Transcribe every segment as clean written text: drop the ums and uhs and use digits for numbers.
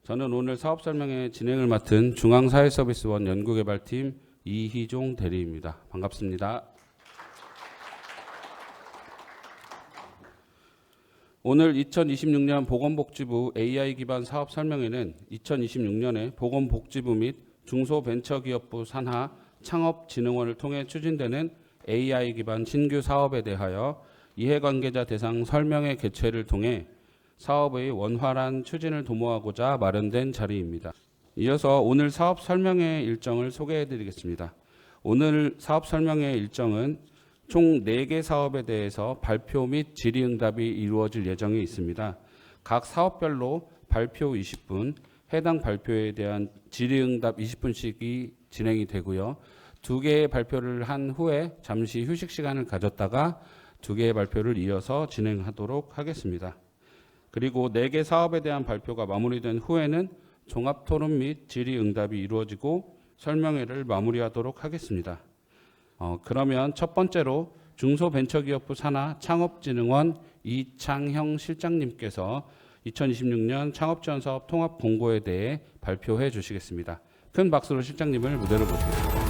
저는 오늘 사업 설명회 진행을 맡은 중앙사회서비스원 연구개발팀 이희종 대리입니다. 반갑습니다. 오늘 2026년 보건복지부 AI 기반 사업 설명회는 2026년에 보건복지부 및 중소벤처기업부 산하 창업진흥원을 통해 추진되는 AI 기반 신규 사업에 대하여 이해관계자 대상 설명회 개최를 통해 사업의 원활한 추진을 도모하고자 마련된 자리입니다. 이어서 오늘 사업 설명회 일정을 소개해 드리겠습니다. 오늘 사업 설명회 일정은 총 4개 사업에 대해서 발표 및 질의응답이 이루어질 예정이 있습니다. 각 사업별로 발표 20분, 해당 발표에 대한 질의응답 20분씩이 진행이 되고요. 2개의 발표를 한 후에 잠시 휴식 시간을 가졌다가 2개의 발표를 이어서 진행하도록 하겠습니다. 그리고 4개 사업에 대한 발표가 마무리된 후에는 종합토론 및 질의응답이 이루어지고 설명회를 마무리하도록 하겠습니다. 그러면 첫 번째로 중소벤처기업부 산하 창업진흥원 이창형 실장님께서 2026년 창업지원사업 통합공고에 대해 발표해 주시겠습니다. 큰 박수로 실장님을 무대로 모시겠습니다.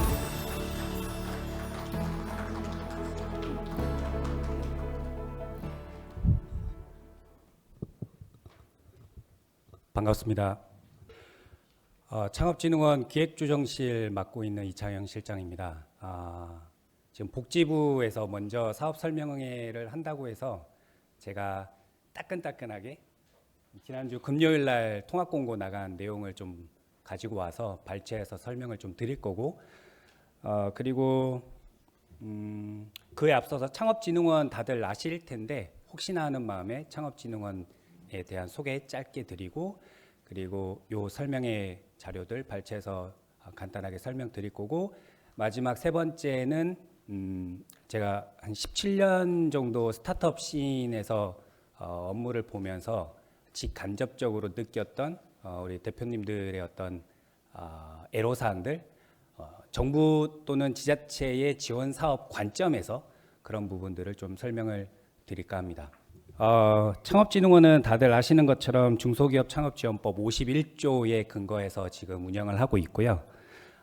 반갑습니다. 창업진흥원 기획조정실 맡고 있는 이창영 실장입니다. 지금 복지부에서 먼저 사업 설명회를 한다고 해서 제가 따끈따끈하게 지난주 금요일 날 통합공고 나간 내용을 좀 가지고 와서 발췌해서 설명을 좀 드릴 거고, 그리고 그에 앞서서 창업진흥원 다들 아실 텐데 혹시나 하는 마음에 창업진흥원에 대한 소개 짧게 드리고, 그리고 요 설명회 자료들 발췌해서 간단하게 설명드릴 거고, 마지막 세 번째는 제가 한 17년 정도 스타트업 씬에서 업무를 보면서 직간접적으로 느꼈던 우리 대표님들의 어떤 애로사항들, 정부 또는 지자체의 지원 사업 관점에서 그런 부분들을 좀 설명을 드릴까 합니다. 창업진흥원은 다들 아시는 것처럼 중소기업 창업지원법 51조에 근거해서 지금 운영을 하고 있고요.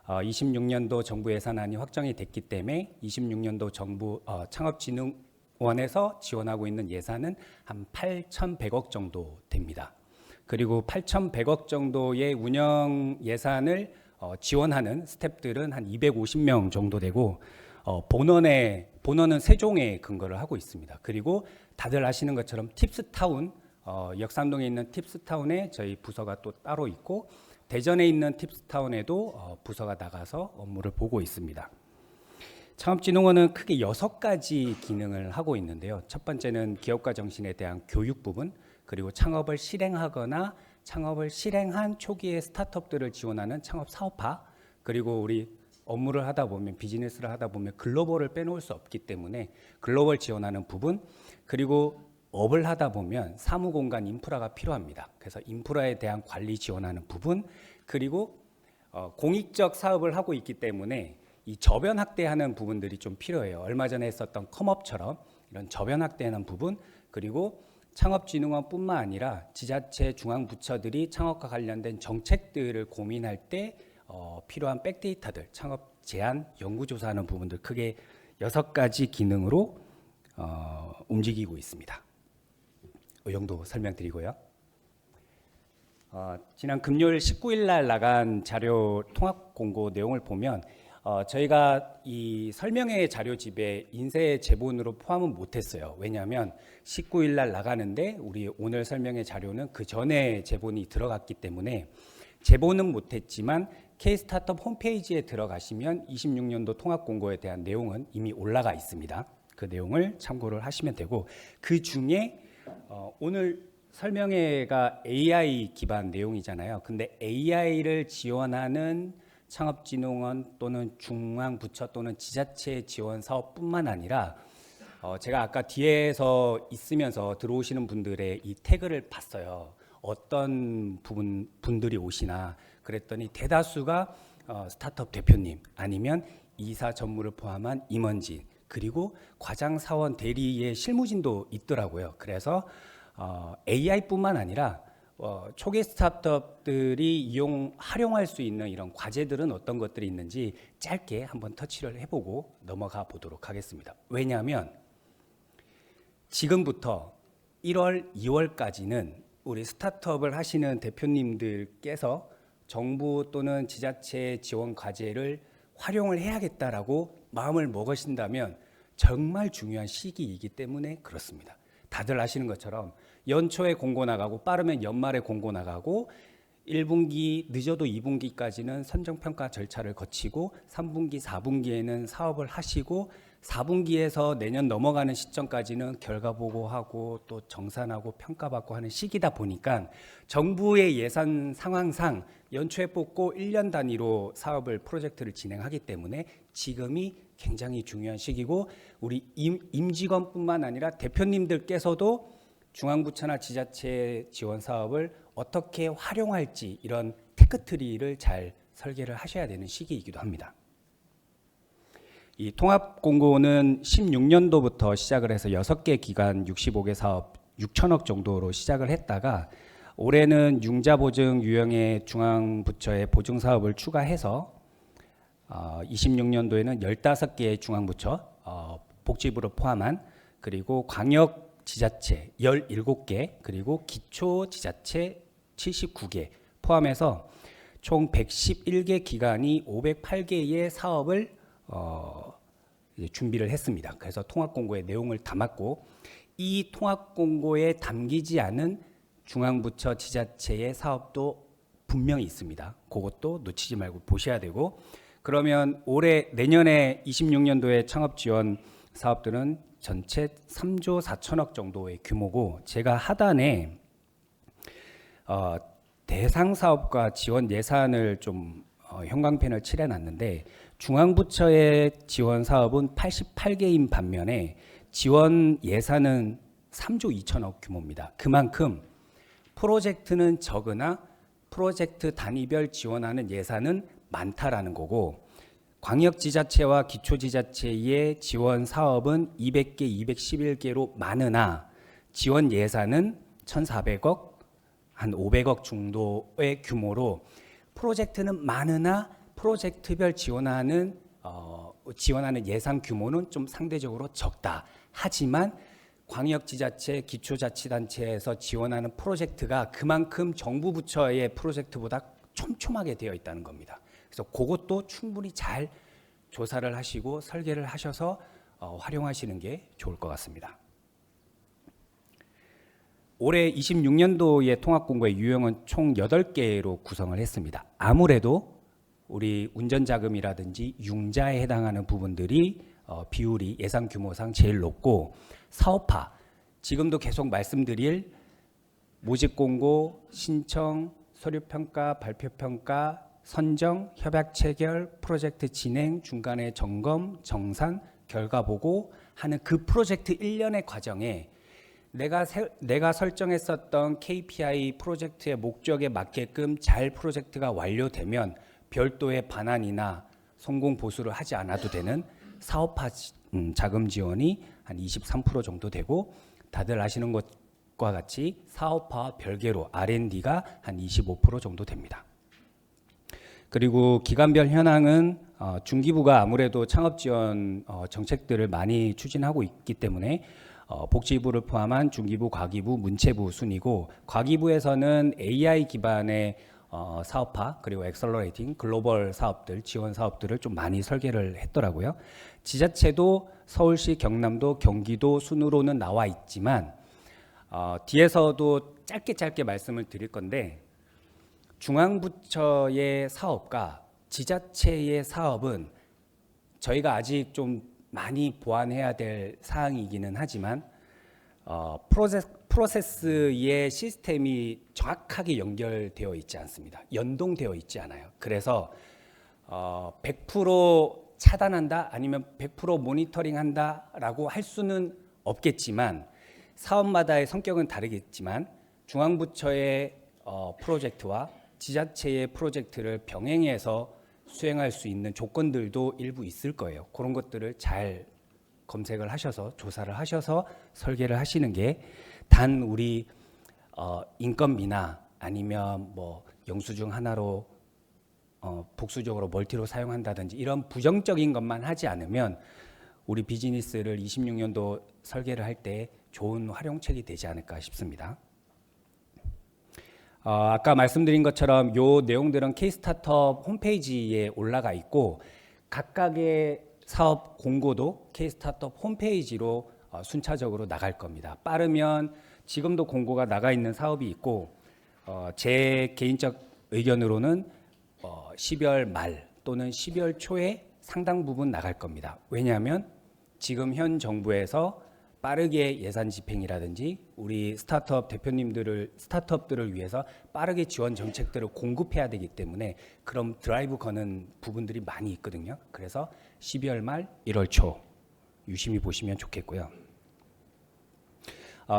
26년도 정부 예산안이 확정이 됐기 때문에 26년도 정부 창업진흥원에서 지원하고 있는 예산은 한 8,100억 정도 됩니다. 그리고 8,100억 정도의 운영 예산을 지원하는 스태프들은 한 250명 정도 되고, 본원은 세종에 근거를 하고 있습니다. 그리고 다들 아시는 것처럼 팁스타운, 역삼동에 있는 팁스타운에 저희 부서가 또 따로 있고, 대전에 있는 팁스타운에도 부서가 나가서 업무를 보고 있습니다. 창업진흥원은 크게 6가지 기능을 하고 있는데요. 첫 번째는 기업가 정신에 대한 교육 부분, 그리고 창업을 실행하거나 창업을 실행한 초기의 스타트업들을 지원하는 창업 사업화, 그리고 우리 업무를 하다 보면, 비즈니스를 하다 보면 글로벌을 빼놓을 수 없기 때문에 글로벌 지원하는 부분, 그리고 업을 하다 보면 사무공간 인프라가 필요합니다. 그래서 인프라에 대한 관리 지원하는 부분, 그리고 공익적 사업을 하고 있기 때문에 이 저변 확대하는 부분들이 좀 필요해요. 얼마 전에 했었던 컴업처럼 이런 저변 확대하는 부분, 그리고 창업진흥원뿐만 아니라 지자체 중앙부처들이 창업과 관련된 정책들을 고민할 때 필요한 백데이터들, 창업 제안, 연구조사하는 부분들 크게 6가지 기능으로 움직이고 있습니다. 이 정도 설명드리고요. 지난 금요일 19일 날 나간 자료 통합 공고 내용을 보면 저희가 이 설명회 자료집에 인쇄 제본으로 포함은 못했어요. 왜냐하면 19일 날 나가는데 우리 오늘 설명회 자료는 그 전에 제본이 들어갔기 때문에 제본은 못했지만 K-스타트업 홈페이지에 들어가시면 26년도 통합 공고에 대한 내용은 이미 올라가 있습니다. 그 내용을 참고를 하시면 되고, 그 중에 오늘 설명회가 AI 기반 내용이잖아요. 근데 AI를 지원하는 창업진흥원 또는 중앙부처 또는 지자체 지원 사업뿐만 아니라 제가 아까 뒤에서 있으면서 들어오시는 분들의 이 태그를 봤어요. 어떤 분들이 오시나 그랬더니 대다수가 스타트업 대표님, 아니면 이사 전무를 포함한 임원진, 그리고 과장 사원 대리의 실무진도 있더라고요. 그래서 AI뿐만 아니라 초기 스타트업들이 활용할 수 있는 이런 과제들은 어떤 것들이 있는지 짧게 한번 터치를 해보고 넘어가 보도록 하겠습니다. 왜냐하면 지금부터 1월, 2월까지는 우리 스타트업을 하시는 대표님들께서 정부 또는 지자체 지원 과제를 활용을 해야겠다라고 마음을 먹으신다면 정말 중요한 시기이기 때문에 그렇습니다. 다들 아시는 것처럼 연초에 공고 나가고 빠르면 연말에 공고 나가고 1분기 늦어도 2분기까지는 선정평가 절차를 거치고 3분기, 4분기에는 사업을 하시고 4분기에서 내년 넘어가는 시점까지는 결과 보고하고 또 정산하고 평가받고 하는 시기다 보니까 정부의 예산 상황상 연초에 뽑고 1년 단위로 사업을 프로젝트를 진행하기 때문에 지금이 굉장히 중요한 시기고 우리 임직원뿐만 아니라 대표님들께서도 중앙부처나 지자체 지원 사업을 어떻게 활용할지 이런 테크트리를 잘 설계를 하셔야 되는 시기이기도 합니다. 이 통합공고는 16년도부터 시작을 해서 6개 기관 65개 사업 6천억 정도로 시작을 했다가 올해는 융자보증 유형의 중앙부처의 보증사업을 추가해서 26년도에는 15개의 중앙부처 복지부를 포함한 그리고 광역지자체 17개 그리고 기초지자체 79개 포함해서 총 111개 기관이 508개의 사업을 이제 준비를 했습니다. 그래서 통합공고의 내용을 담았고 이 통합공고에 담기지 않은 중앙부처 지자체의 사업도 분명히 있습니다. 그것도 놓치지 말고 보셔야 되고 그러면 내년에 26년도에 창업지원 사업들은 전체 3조 4천억 정도의 규모고 제가 하단에 대상 사업과 지원 예산을 좀 형광펜을 칠해놨는데 중앙부처의 지원 사업은 88개인 반면에 지원 예산은 3조 2천억 규모입니다. 그만큼 프로젝트는 적으나 프로젝트 단위별 지원하는 예산은 많다라는 거고 광역지자체와 기초지자체의 지원 사업은 200개, 211개로 많으나 지원 예산은 1,400억, 한 500억 정도의 규모로 프로젝트는 많으나 프로젝트별 지원하는 예산 규모는 좀 상대적으로 적다. 하지만 광역지자체, 기초자치단체에서 지원하는 프로젝트가 그만큼 정부 부처의 프로젝트보다 촘촘하게 되어 있다는 겁니다. 그래서 그것도 충분히 잘 조사를 하시고 설계를 하셔서 활용하시는 게 좋을 것 같습니다. 올해 26년도의 통합공고의 유형은 총 8개로 구성을 했습니다. 아무래도 우리 운전자금이라든지 융자에 해당하는 부분들이 비율이 예산 규모상 제일 높고 사업화, 지금도 계속 말씀드릴 모집공고, 신청, 서류평가, 발표평가, 선정, 협약 체결, 프로젝트 진행, 중간에 점검, 정산, 결과 보고 하는 그 프로젝트 1년의 과정에 내가 설정했었던 KPI 프로젝트의 목적에 맞게끔 잘 프로젝트가 완료되면 별도의 반환이나 성공 보수를 하지 않아도 되는 사업화 자금 지원이 한 23% 정도 되고 다들 아시는 것과 같이 사업화와 별개로 R&D가 한 25% 정도 됩니다. 그리고 기관별 현황은 중기부가 아무래도 창업지원 정책들을 많이 추진하고 있기 때문에 복지부를 포함한 중기부, 과기부, 문체부 순이고 과기부에서는 AI 기반의 사업화 그리고 엑셀러레이팅 글로벌 사업들 지원 사업들을 좀 많이 설계를 했더라고요. 지자체도 서울시, 경남도, 경기도 순으로는 나와 있지만 뒤에서도 짧게 말씀을 드릴 건데 중앙부처의 사업과 지자체의 사업은 저희가 아직 좀 많이 보완해야 될 사항이기는 하지만 프로세스의 시스템이 정확하게 연결되어 있지 않습니다. 연동되어 있지 않아요. 그래서 100% 차단한다 아니면 100% 모니터링한다라고 할 수는 없겠지만 사업마다의 성격은 다르겠지만 중앙부처의 프로젝트와 지자체의 프로젝트를 병행해서 수행할 수 있는 조건들도 일부 있을 거예요. 그런 것들을 잘 검색을 하셔서 조사를 하셔서 설계를 하시는 게 단 우리 인건비나 아니면 뭐 영수증 하나로 복수적으로 멀티로 사용한다든지 이런 부정적인 것만 하지 않으면 우리 비즈니스를 26년도 설계를 할 때 좋은 활용책이 되지 않을까 싶습니다. 아까 말씀드린 것처럼 요 내용들은 K-스타트업 홈페이지에 올라가 있고 각각의 사업 공고도 K-스타트업 홈페이지로 순차적으로 나갈 겁니다. 빠르면 지금도 공고가 나가 있는 사업이 있고 제 개인적 의견으로는 12월 말 또는 12월 초에 상당 부분 나갈 겁니다. 왜냐하면 지금 현 정부에서 빠르게 예산 집행이라든지 우리 스타트업 스타트업들을 위해서 빠르게 지원 정책들을 공급해야 되기 때문에 그럼 드라이브 거는 부분들이 많이 있거든요. 그래서 12월 말 1월 초 유심히 보시면 좋겠고요.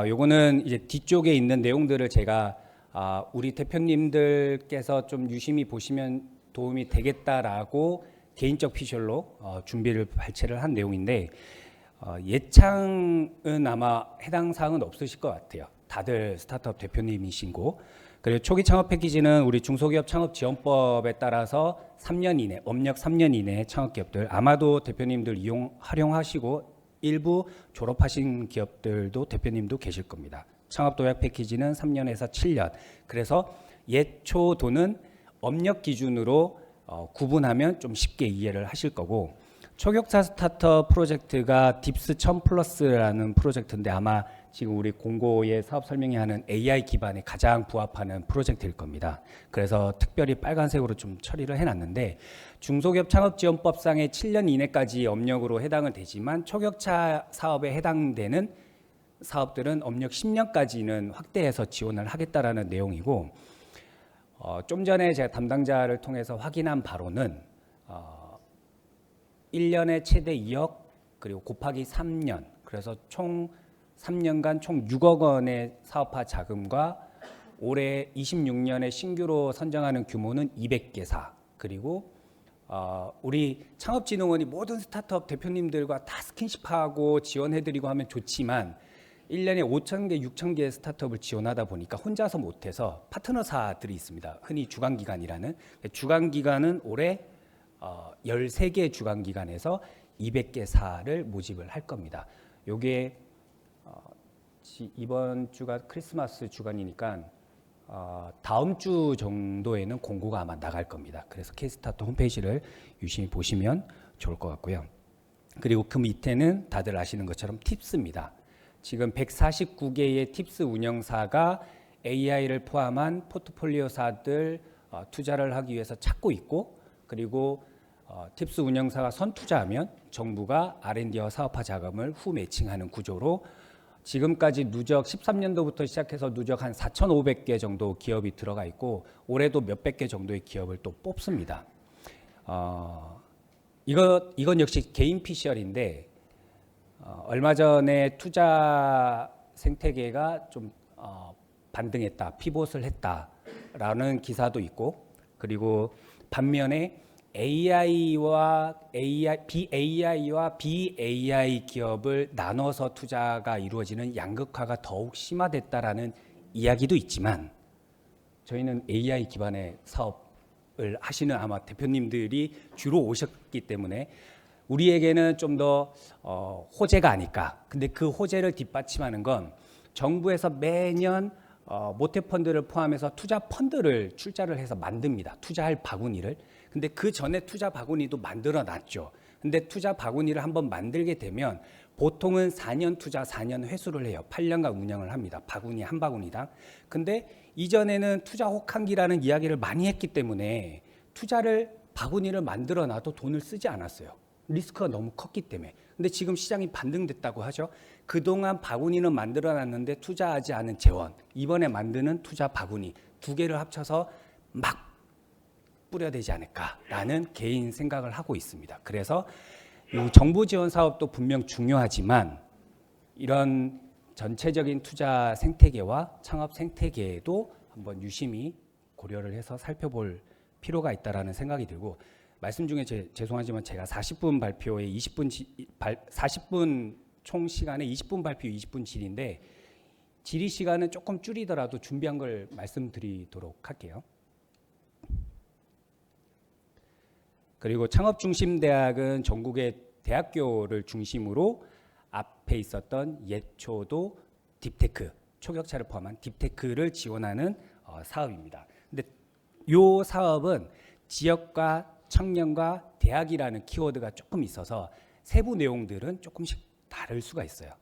요거는 이제 뒤쪽에 있는 내용들을 제가 우리 대표님들께서 좀 유심히 보시면 도움이 되겠다라고 개인적 피셜로 준비를 발췌를 한 내용인데 예창은 아마 해당 사항은 없으실 것 같아요. 다들 스타트업 대표님이신고 그리고 초기 창업 패키지는 우리 중소기업 창업지원법에 따라서 3년 이내 업력 3년 이내 창업기업들 아마도 대표님들 활용하시고 일부 졸업하신 기업들도 대표님도 계실 겁니다. 창업도약 패키지는 3년에서 7년 그래서 예초도는 업력 기준으로 구분하면 좀 쉽게 이해를 하실 거고 초격차 스타트업 프로젝트가 딥스 1000 플러스라는 프로젝트인데 아마 지금 우리 공고의 사업 설명회 하는 AI 기반에 가장 부합하는 프로젝트일 겁니다. 그래서 특별히 빨간색으로 좀 처리를 해놨는데 중소기업 창업지원법상의 7년 이내까지 업력으로 해당은 되지만 초격차 사업에 해당되는 사업들은 업력 10년까지는 확대해서 지원을 하겠다라는 내용이고 좀 전에 제가 담당자를 통해서 확인한 바로는 1년에 최대 2억 그리고 곱하기 3년 그래서 총 3년간 총 6억 원의 사업화 자금과 올해 26년에 신규로 선정하는 규모는 200개사 그리고 우리 창업진흥원이 모든 스타트업 대표님들과 다 스킨십하고 지원해드리고 하면 좋지만 1년에 5,000개, 6,000개의 스타트업을 지원하다 보니까 혼자서 못해서 파트너사들이 있습니다. 흔히 주간기관이라는. 주간기관은 올해 13개 주간기관에서 200개사를 모집을 할 겁니다. 요게 이번 주가 크리스마스 주간이니까 다음 주 정도에는 공고가 아마 나갈 겁니다. 그래서 K-스타트 홈페이지를 유심히 보시면 좋을 것 같고요. 그리고 그 밑에는 다들 아시는 것처럼 팁스입니다. 지금 149개의 팁스 운영사가 AI를 포함한 포트폴리오사들 투자를 하기 위해서 찾고 있고 그리고 팁스 운영사가 선투자하면 정부가 R&D와 사업화 자금을 후 매칭하는 구조로 지금까지 누적 13년도부터 시작해서 누적 한 4,500개 정도 기업이 들어가 있고 올해도 몇백 개 정도의 기업을 또 뽑습니다. 이건 역시 개인 피셜인데 얼마 전에 투자 생태계가 좀 반등했다, 피봇을 했다라는 기사도 있고 그리고 반면에 AI와 BAI 기업을 나눠서 투자가 이루어지는 양극화가 더욱 심화됐다라는 이야기도 있지만 저희는 AI 기반의 사업을 하시는 아마 대표님들이 주로 오셨기 때문에 우리에게는 좀 더 호재가 아닐까. 근데 그 호재를 뒷받침하는 건 정부에서 매년 모태펀드를 포함해서 투자 펀드를 출자를 해서 만듭니다. 투자할 바구니를. 근데 그 전에 투자 바구니도 만들어 놨죠. 근데 투자 바구니를 한번 만들게 되면 보통은 4년 투자 4년 회수를 해요. 8년간 운영을 합니다. 바구니 한 바구니당. 근데 이전에는 투자 혹한기라는 이야기를 많이 했기 때문에 투자를 바구니를 만들어 놔도 돈을 쓰지 않았어요. 리스크가 너무 컸기 때문에. 근데 지금 시장이 반등됐다고 하죠. 그동안 바구니는 만들어 놨는데 투자하지 않은 재원, 이번에 만드는 투자 바구니 두 개를 합쳐서 막 뿌려야 되지 않을까라는 개인 생각을 하고 있습니다. 그래서 이 정부 지원 사업도 분명 중요하지만 이런 전체적인 투자 생태계와 창업 생태계에도 한번 유심히 고려를 해서 살펴볼 필요가 있다라는 생각이 들고 말씀 중에 죄송하지만 제가 40분 발표에 40분 총 시간에 20분 발표 20분 질인데 질의 시간은 조금 줄이더라도 준비한 걸 말씀드리도록 할게요. 그리고 창업중심대학은 전국의 대학교를 중심으로 앞에 있었던 예초도 딥테크, 초격차를 포함한 딥테크를 지원하는 사업입니다. 근데 이 사업은 지역과 청년과 대학이라는 키워드가 조금 있어서 세부 내용들은 조금씩 다를 수가 있어요.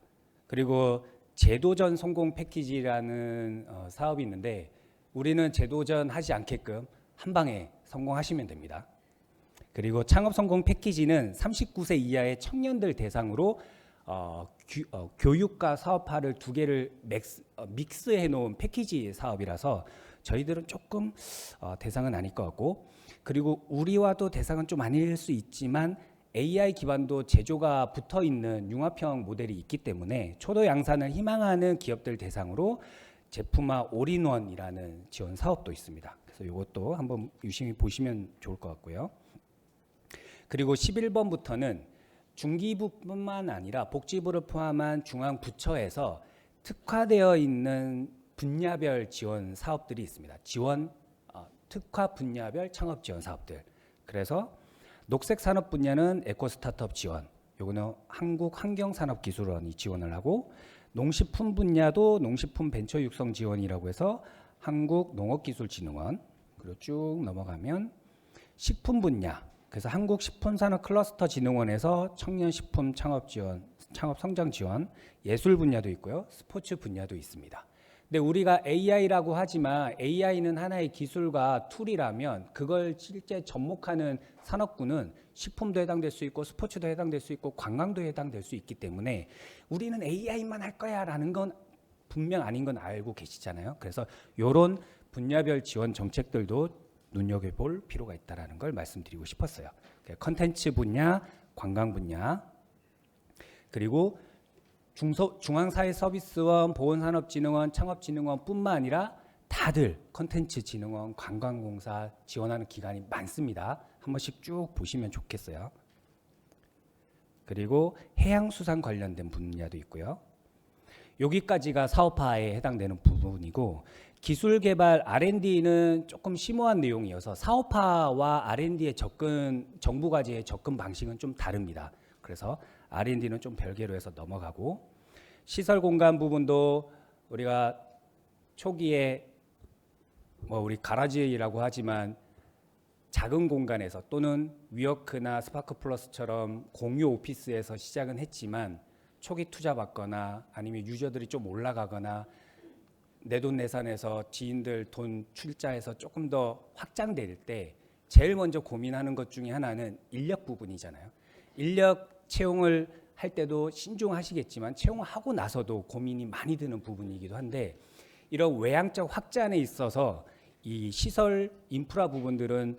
그리고 제도전 성공 패키지라는 사업이 있는데 우리는 제도전 하지 않게끔 한 방에 성공하시면 됩니다. 그리고 창업 성공 패키지는 39세 이하의 청년들 대상으로 교육과 사업화를 두 개를 믹스해 놓은 패키지 사업이라서 저희들은 조금 대상은 아닐 것 같고, 그리고 우리와도 대상은 좀 아닐 수 있지만 AI 기반도 제조가 붙어 있는 융합형 모델이 있기 때문에 초도 양산을 희망하는 기업들 대상으로 제품화 올인원이라는 지원 사업도 있습니다. 그래서 이것도 한번 유심히 보시면 좋을 것 같고요. 그리고 11번부터는 중기부뿐만 아니라 복지부를 포함한 중앙부처에서 특화되어 있는 분야별 지원 사업들이 있습니다. 특화 분야별 창업 지원 사업들. 그래서 녹색 산업 분야는 에코 스타트업 지원. 요거는 한국환경산업기술원이 지원을 하고, 농식품 분야도 농식품 벤처 육성 지원이라고 해서 한국농업기술진흥원. 그리고 쭉 넘어가면 식품 분야. 그래서 한국식품산업클러스터진흥원에서 청년식품 창업 지원, 창업 성장 지원, 예술 분야도 있고요. 스포츠 분야도 있습니다. 근데 우리가 AI라고 하지만 AI는 하나의 기술과 툴이라면 그걸 실제 접목하는 산업군은 식품도 해당될 수 있고 스포츠도 해당될 수 있고 관광도 해당될 수 있기 때문에 우리는 AI만 할 거야라는 건 분명 아닌 건 알고 계시잖아요. 그래서 이런 분야별 지원 정책들도 눈여겨볼 필요가 있다는 걸 말씀드리고 싶었어요. 컨텐츠 분야, 관광 분야, 그리고 중앙사회서비스원, 보건산업진흥원, 창업진흥원뿐만 아니라 다들 컨텐츠진흥원, 관광공사 지원하는 기관이 많습니다. 한 번씩 쭉 보시면 좋겠어요. 그리고 해양수산 관련된 분야도 있고요. 여기까지가 사업화에 해당되는 부분이고, 기술개발 R&D는 조금 심오한 내용이어서 사업화와 R&D의 정부 과제의 접근 방식은 좀 다릅니다. 그래서 R&D는 좀 별개로 해서 넘어가고, 시설 공간 부분도 우리가 초기에 우리 가라지라고 하지만 작은 공간에서 또는 위워크나 스파크 플러스처럼 공유 오피스에서 시작은 했지만 초기 투자 받거나 아니면 유저들이 좀 올라가거나 내돈내산해서 지인들 돈 출자해서 조금 더 확장될 때 제일 먼저 고민하는 것 중에 하나는 인력 부분이잖아요. 인력 채용을 할 때도 신중하시겠지만 채용하고 나서도 고민이 많이 드는 부분이기도 한데, 이런 외향적 확장에 있어서 이 시설 인프라 부분들은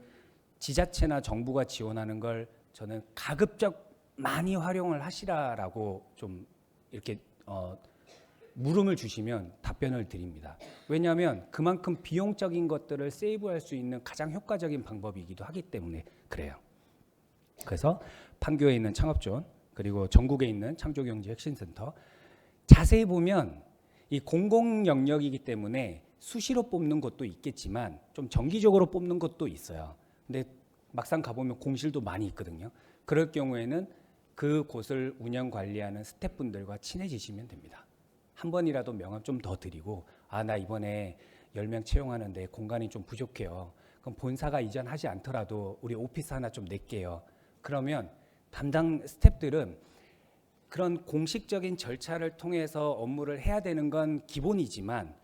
지자체나 정부가 지원하는 걸 저는 가급적 많이 활용을 하시라라고 좀 이렇게 물음을 주시면 답변을 드립니다. 왜냐하면 그만큼 비용적인 것들을 세이브할 수 있는 가장 효과적인 방법이기도 하기 때문에 그래요. 그래서 판교에 있는 창업존, 그리고 전국에 있는 창조경제혁신센터, 자세히 보면 이 공공 영역이기 때문에 수시로 뽑는 것도 있겠지만 좀 정기적으로 뽑는 것도 있어요. 근데 막상 가보면 공실도 많이 있거든요. 그럴 경우에는 그 곳을 운영 관리하는 스태프분들과 친해지시면 됩니다. 한 번이라도 명함 좀 더 드리고, 나 이번에 10명 채용하는데 공간이 좀 부족해요. 그럼 본사가 이전하지 않더라도 우리 오피스 하나 좀 낼게요. 그러면 담당 스태프들은 그런 공식적인 절차를 통해서 업무를 해야 되는 건 기본이지만,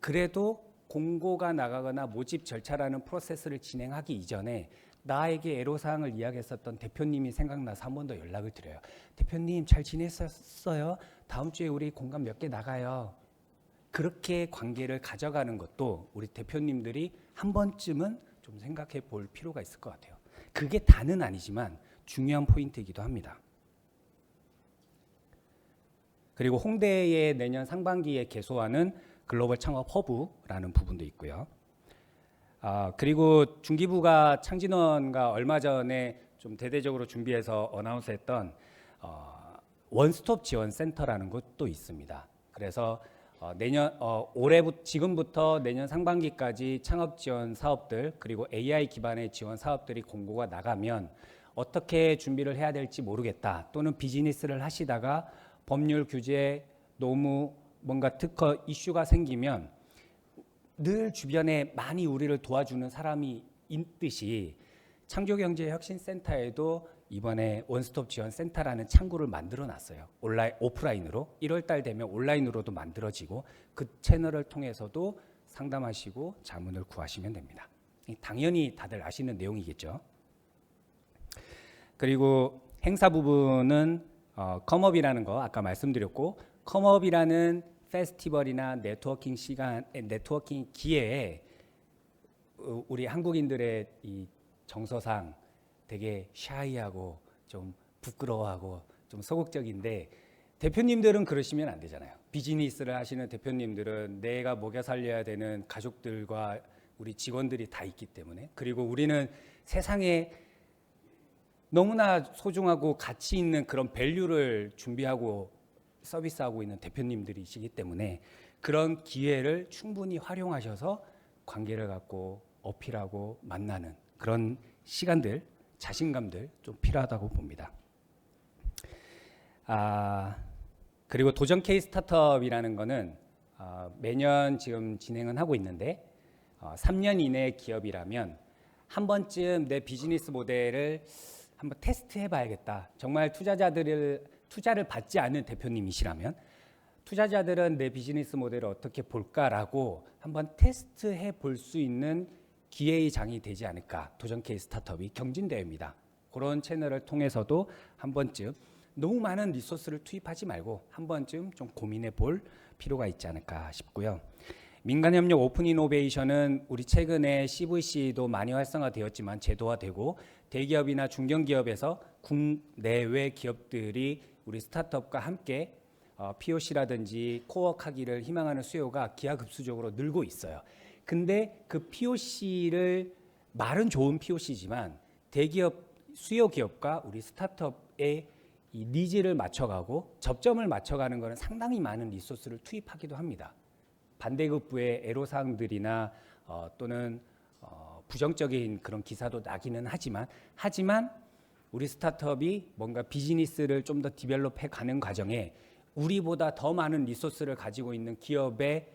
그래도 공고가 나가거나 모집 절차라는 프로세스를 진행하기 이전에 나에게 애로사항을 이야기했었던 대표님이 생각나서 한 번 더 연락을 드려요. 대표님 잘 지냈었어요? 다음 주에 우리 공간 몇 개 나가요. 그렇게 관계를 가져가는 것도 우리 대표님들이 한 번쯤은 좀 생각해 볼 필요가 있을 것 같아요. 그게 다는 아니지만 중요한 포인트이기도 합니다. 그리고 홍대에 내년 상반기에 개소하는 글로벌 창업 허브라는 부분도 있고요. 그리고 중기부가 창진원과 얼마 전에 좀 대대적으로 준비해서 어나운스했던 원스톱 지원 센터라는 것도 있습니다. 그래서 지금부터 내년 상반기까지 창업 지원 사업들 그리고 AI 기반의 지원 사업들이 공고가 나가면 어떻게 준비를 해야 될지 모르겠다. 또는 비즈니스를 하시다가 법률 규제 너무 뭔가 특허 이슈가 생기면 늘 주변에 많이 우리를 도와주는 사람이 있듯이 창조경제혁신센터에도 이번에 원스톱 지원센터라는 창구를 만들어 놨어요. 오프라인으로 1월 달 되면 온라인으로도 만들어지고 그 채널을 통해서도 상담하시고 자문을 구하시면 됩니다. 당연히 다들 아시는 내용이겠죠. 그리고 행사 부분은 컴업이라는 거 아까 말씀드렸고, 컴업이라는 페스티벌이나 네트워킹 기회에 우리 한국인들의 이 정서상 되게 샤이하고 좀 부끄러워하고 좀 소극적인데, 대표님들은 그러시면 안 되잖아요. 비즈니스를 하시는 대표님들은 내가 먹여 살려야 되는 가족들과 우리 직원들이 다 있기 때문에, 그리고 우리는 세상에 너무나 소중하고 가치 있는 그런 밸류를 준비하고 서비스하고 있는 대표님들이시기 때문에 그런 기회를 충분히 활용하셔서 관계를 갖고 어필하고 만나는 그런 시간들, 자신감들 좀 필요하다고 봅니다. 그리고 도전 케이스 스타트업이라는 거는 매년 지금 진행은 하고 있는데 3년 이내 기업이라면 한 번쯤 내 비즈니스 모델을 한번 테스트해 봐야겠다. 정말 투자를 받지 않은 대표님이시라면 투자자들은 내 비즈니스 모델을 어떻게 볼까라고 한번 테스트해 볼 수 있는 기회의 장이 되지 않을까. 도전 케이스 스타트업이 경진대회입니다. 그런 채널을 통해서도 한 번쯤 너무 많은 리소스를 투입하지 말고 한 번쯤 좀 고민해 볼 필요가 있지 않을까 싶고요. 민간협력 오픈 이노베이션은 우리 최근에 CVC도 많이 활성화되었지만 제도화되고 대기업이나 중견기업에서 국내외 기업들이 우리 스타트업과 함께 POC라든지 코워크하기를 희망하는 수요가 기하급수적으로 늘고 있어요. 근데 그 POC를 말은 좋은 POC지만 대기업 수요 기업과 우리 스타트업의 이 니즈를 맞춰가고 접점을 맞춰가는 것은 상당히 많은 리소스를 투입하기도 합니다. 반대급부의 애로사항들이나 또는 부정적인 그런 기사도 나기는 하지만 우리 스타트업이 뭔가 비즈니스를 좀 더 디벨롭해 가는 과정에 우리보다 더 많은 리소스를 가지고 있는 기업의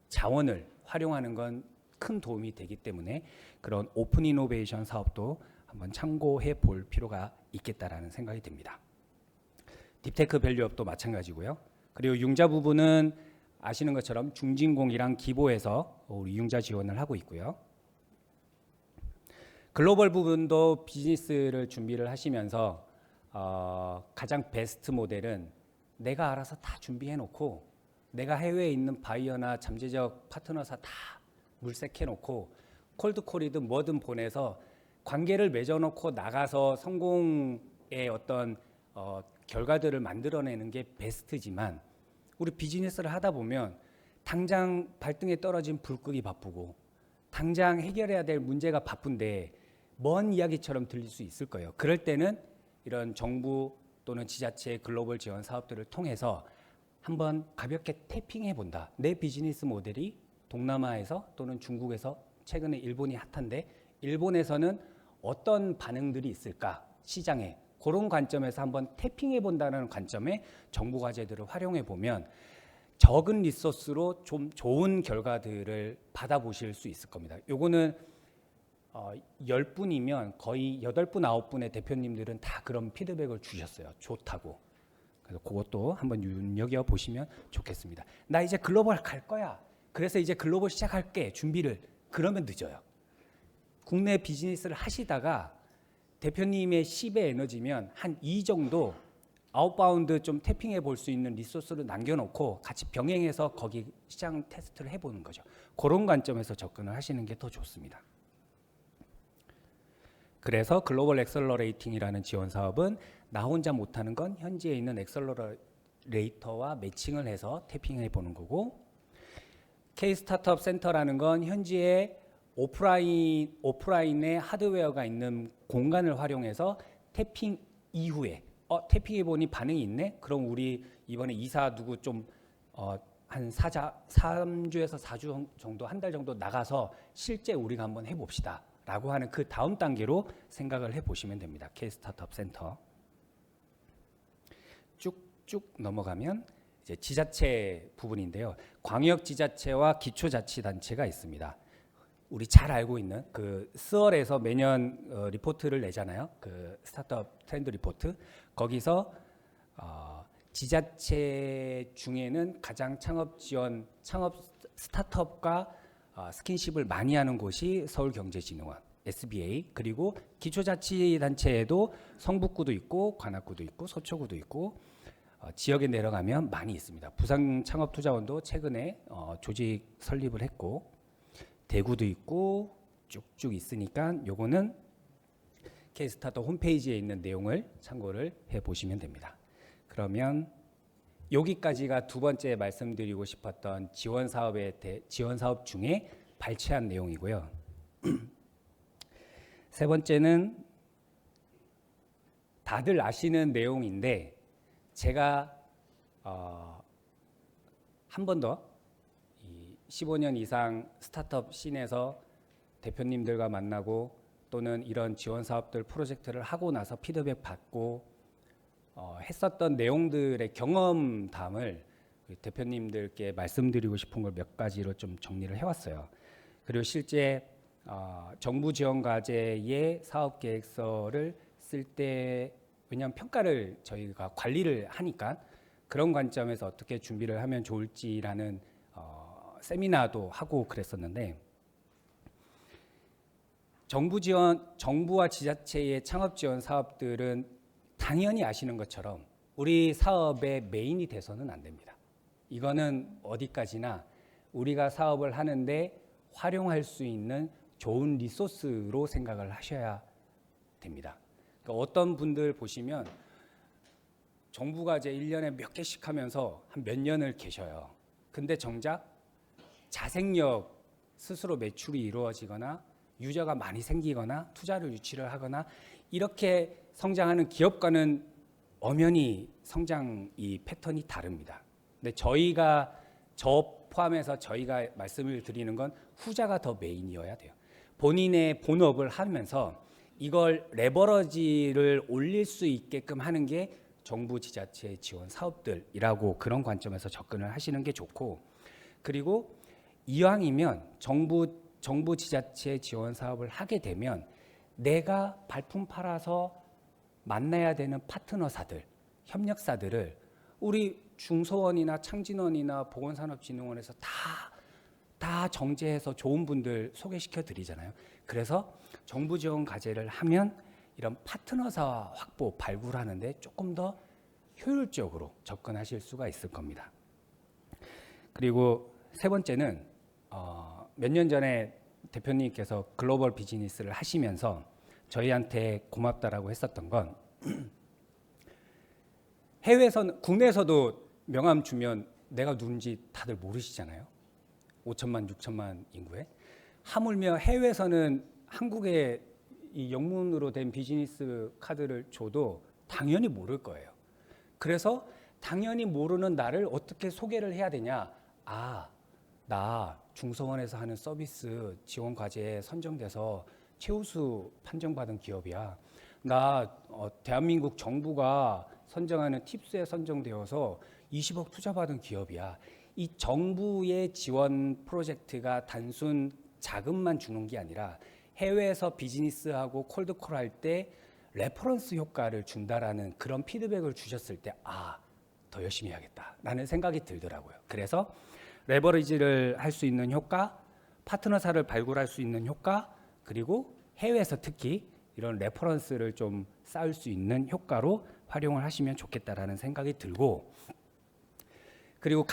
자원을 활용하는 건 큰 도움이 되기 때문에 그런 오픈 이노베이션 사업도 한번 참고해 볼 필요가 있겠다라는 생각이 듭니다. 딥테크 밸류업도 마찬가지고요. 그리고 융자 부분은 아시는 것처럼 중진공이랑 기보에서 우리 융자 지원을 하고 있고요. 글로벌 부분도 비즈니스를 준비를 하시면서 가장 베스트 모델은 내가 알아서 다 준비해 놓고 내가 해외에 있는 바이어나 잠재적 파트너사 다 물색해 놓고 콜드콜이든 뭐든 보내서 관계를 맺어놓고 나가서 성공의 어떤 결과들을 만들어내는 게 베스트지만 우리 비즈니스를 하다 보면 당장 발등에 떨어진 불 끄기 바쁘고 당장 해결해야 될 문제가 바쁜데 먼 이야기처럼 들릴 수 있을 거예요. 그럴 때는 이런 정부 또는 지자체의 글로벌 지원 사업들을 통해서 한번 가볍게 태핑해 본다. 내 비즈니스 모델이 동남아에서 또는 중국에서 최근에 일본이 핫한데 일본에서는 어떤 반응들이 있을까 시장에 그런 관점에서 한번 태핑해 본다는 관점에 정부 과제들을 활용해 보면 적은 리소스로 좀 좋은 결과들을 받아보실 수 있을 겁니다. 요거는 10분이면 거의 8분, 9분의 대표님들은 다 그런 피드백을 주셨어요. 좋다고. 그래서 그것도 한번 눈여겨보시면 좋겠습니다. 나 이제 글로벌 갈 거야. 그래서 이제 글로벌 시작할게. 준비를. 그러면 늦어요. 국내 비즈니스를 하시다가 대표님의 10의 에너지면 한 2 정도 아웃바운드 좀 태핑해 볼 수 있는 리소스를 남겨놓고 같이 병행해서 거기 시장 테스트를 해보는 거죠. 그런 관점에서 접근을 하시는 게 더 좋습니다. 그래서 글로벌 엑셀러레이팅이라는 지원 사업은 나 혼자 못하는 건 현지에 있는 엑셀러레이터와 매칭을 해서 태핑해 보는 거고, K 스타트업 센터라는 건 현지에 오프라인의 하드웨어가 있는 공간을 활용해서 태핑 이후에 태핑해 보니 반응이 있네? 그럼 우리 이번에 이사 누구 좀 한 한 3주에서 4주 정도, 한 달 정도 나가서 실제 우리가 한번 해봅시다 라고 하는 그 다음 단계로 생각을 해보시면 됩니다. K-스타트업 센터 쭉쭉 넘어가면 이제 지자체 부분인데요. 광역지자체와 기초자치단체가 있습니다. 우리 잘 알고 있는 그 스월에서 매년 리포트를 내잖아요. 그 스타트업 트렌드 리포트. 거기서 지자체 중에는 가장 창업 지원, 창업 스타트업과 스킨십을 많이 하는 곳이 서울경제진흥원, SBA, 그리고 기초자치단체에도 성북구도 있고 관악구도 있고 서초구도 있고 지역에 내려가면 많이 있습니다. 부산창업투자원도 최근에 조직 설립을 했고 대구도 있고 쭉쭉 있으니까 요거는 K-스타트업 홈페이지에 있는 내용을 참고를 해보시면 됩니다. 그러면 여기까지가 두 번째 말씀드리고 싶었던 지원 사업 중에 발췌한 내용이고요. 세 번째는 다들 아시는 내용인데 제가 한 번 더 15년 이상 스타트업 씬에서 대표님들과 만나고 또는 이런 지원 사업들 프로젝트를 하고 나서 피드백 받고 했었던 내용들의 경험담을 대표님들께 말씀드리고 싶은 걸 몇 가지로 좀 정리를 해왔어요. 그리고 실제 정부 지원 과제의 사업 계획서를 쓸 때 왜냐하면 평가를 저희가 관리를 하니까 그런 관점에서 어떻게 준비를 하면 좋을지라는 세미나도 하고 그랬었는데 정부와 지자체의 창업 지원 사업들은 당연히 아시는 것처럼 우리 사업의 메인이 돼서는 안 됩니다. 이거는 어디까지나 우리가 사업을 하는데 활용할 수 있는 좋은 리소스로 생각을 하셔야 됩니다. 그러니까 어떤 분들 보시면 정부가 이제 1년에 몇 개씩 하면서 한 몇 년을 계셔요. 근데 정작 자생력 스스로 매출이 이루어지거나 유저가 많이 생기거나 투자를 유치를 하거나 이렇게 성장하는 기업과는 엄연히 성장 이 패턴이 다릅니다. 근데 저 포함해서 저희가 말씀을 드리는 건 후자가 더 메인이어야 돼요. 본인의 본업을 하면서 이걸 레버러지를 올릴 수 있게끔 하는 게 정부 지자체 지원 사업들이라고 그런 관점에서 접근을 하시는 게 좋고 그리고 이왕이면 정부 지자체 지원 사업을 하게 되면 내가 발품 팔아서 만나야 되는 파트너사들, 협력사들을 우리 중소원이나 창진원이나 보건산업진흥원에서 다 정제해서 좋은 분들 소개시켜 드리잖아요. 그래서 정부 지원 과제를 하면 이런 파트너사 확보, 발굴하는데 조금 더 효율적으로 접근하실 수가 있을 겁니다. 그리고 세 번째는 몇 년 전에 대표님께서 글로벌 비즈니스를 하시면서 저희한테 고맙다라고 했었던 건 해외에서는 국내에서도 명함 주면 내가 누군지 다들 모르시잖아요. 5천만, 6천만 인구에 하물며 해외에서는 한국에 이 영문으로 된 비즈니스 카드를 줘도 당연히 모를 거예요. 그래서 당연히 모르는 나를 어떻게 소개를 해야 되냐? 나 중소원에서 하는 서비스 지원 과제에 선정돼서 최우수 판정받은 기업이야. 나 대한민국 정부가 선정하는 팁스에 선정되어서 20억 투자받은 기업이야. 이 정부의 지원 프로젝트가 단순 자금만 주는 게 아니라 해외에서 비즈니스하고 콜드콜 할 때 레퍼런스 효과를 준다라는 그런 피드백을 주셨을 때 더 열심히 해야겠다라는 생각이 들더라고요. 그래서 레버리지를 할 수 있는 효과, 파트너사를 발굴할 수 있는 효과, 그리고 해외에서 특히 이런 레퍼런스를 좀 쌓을 수 있는 효과로 활용을 하시면 좋겠다라는 생각이 들고 그리고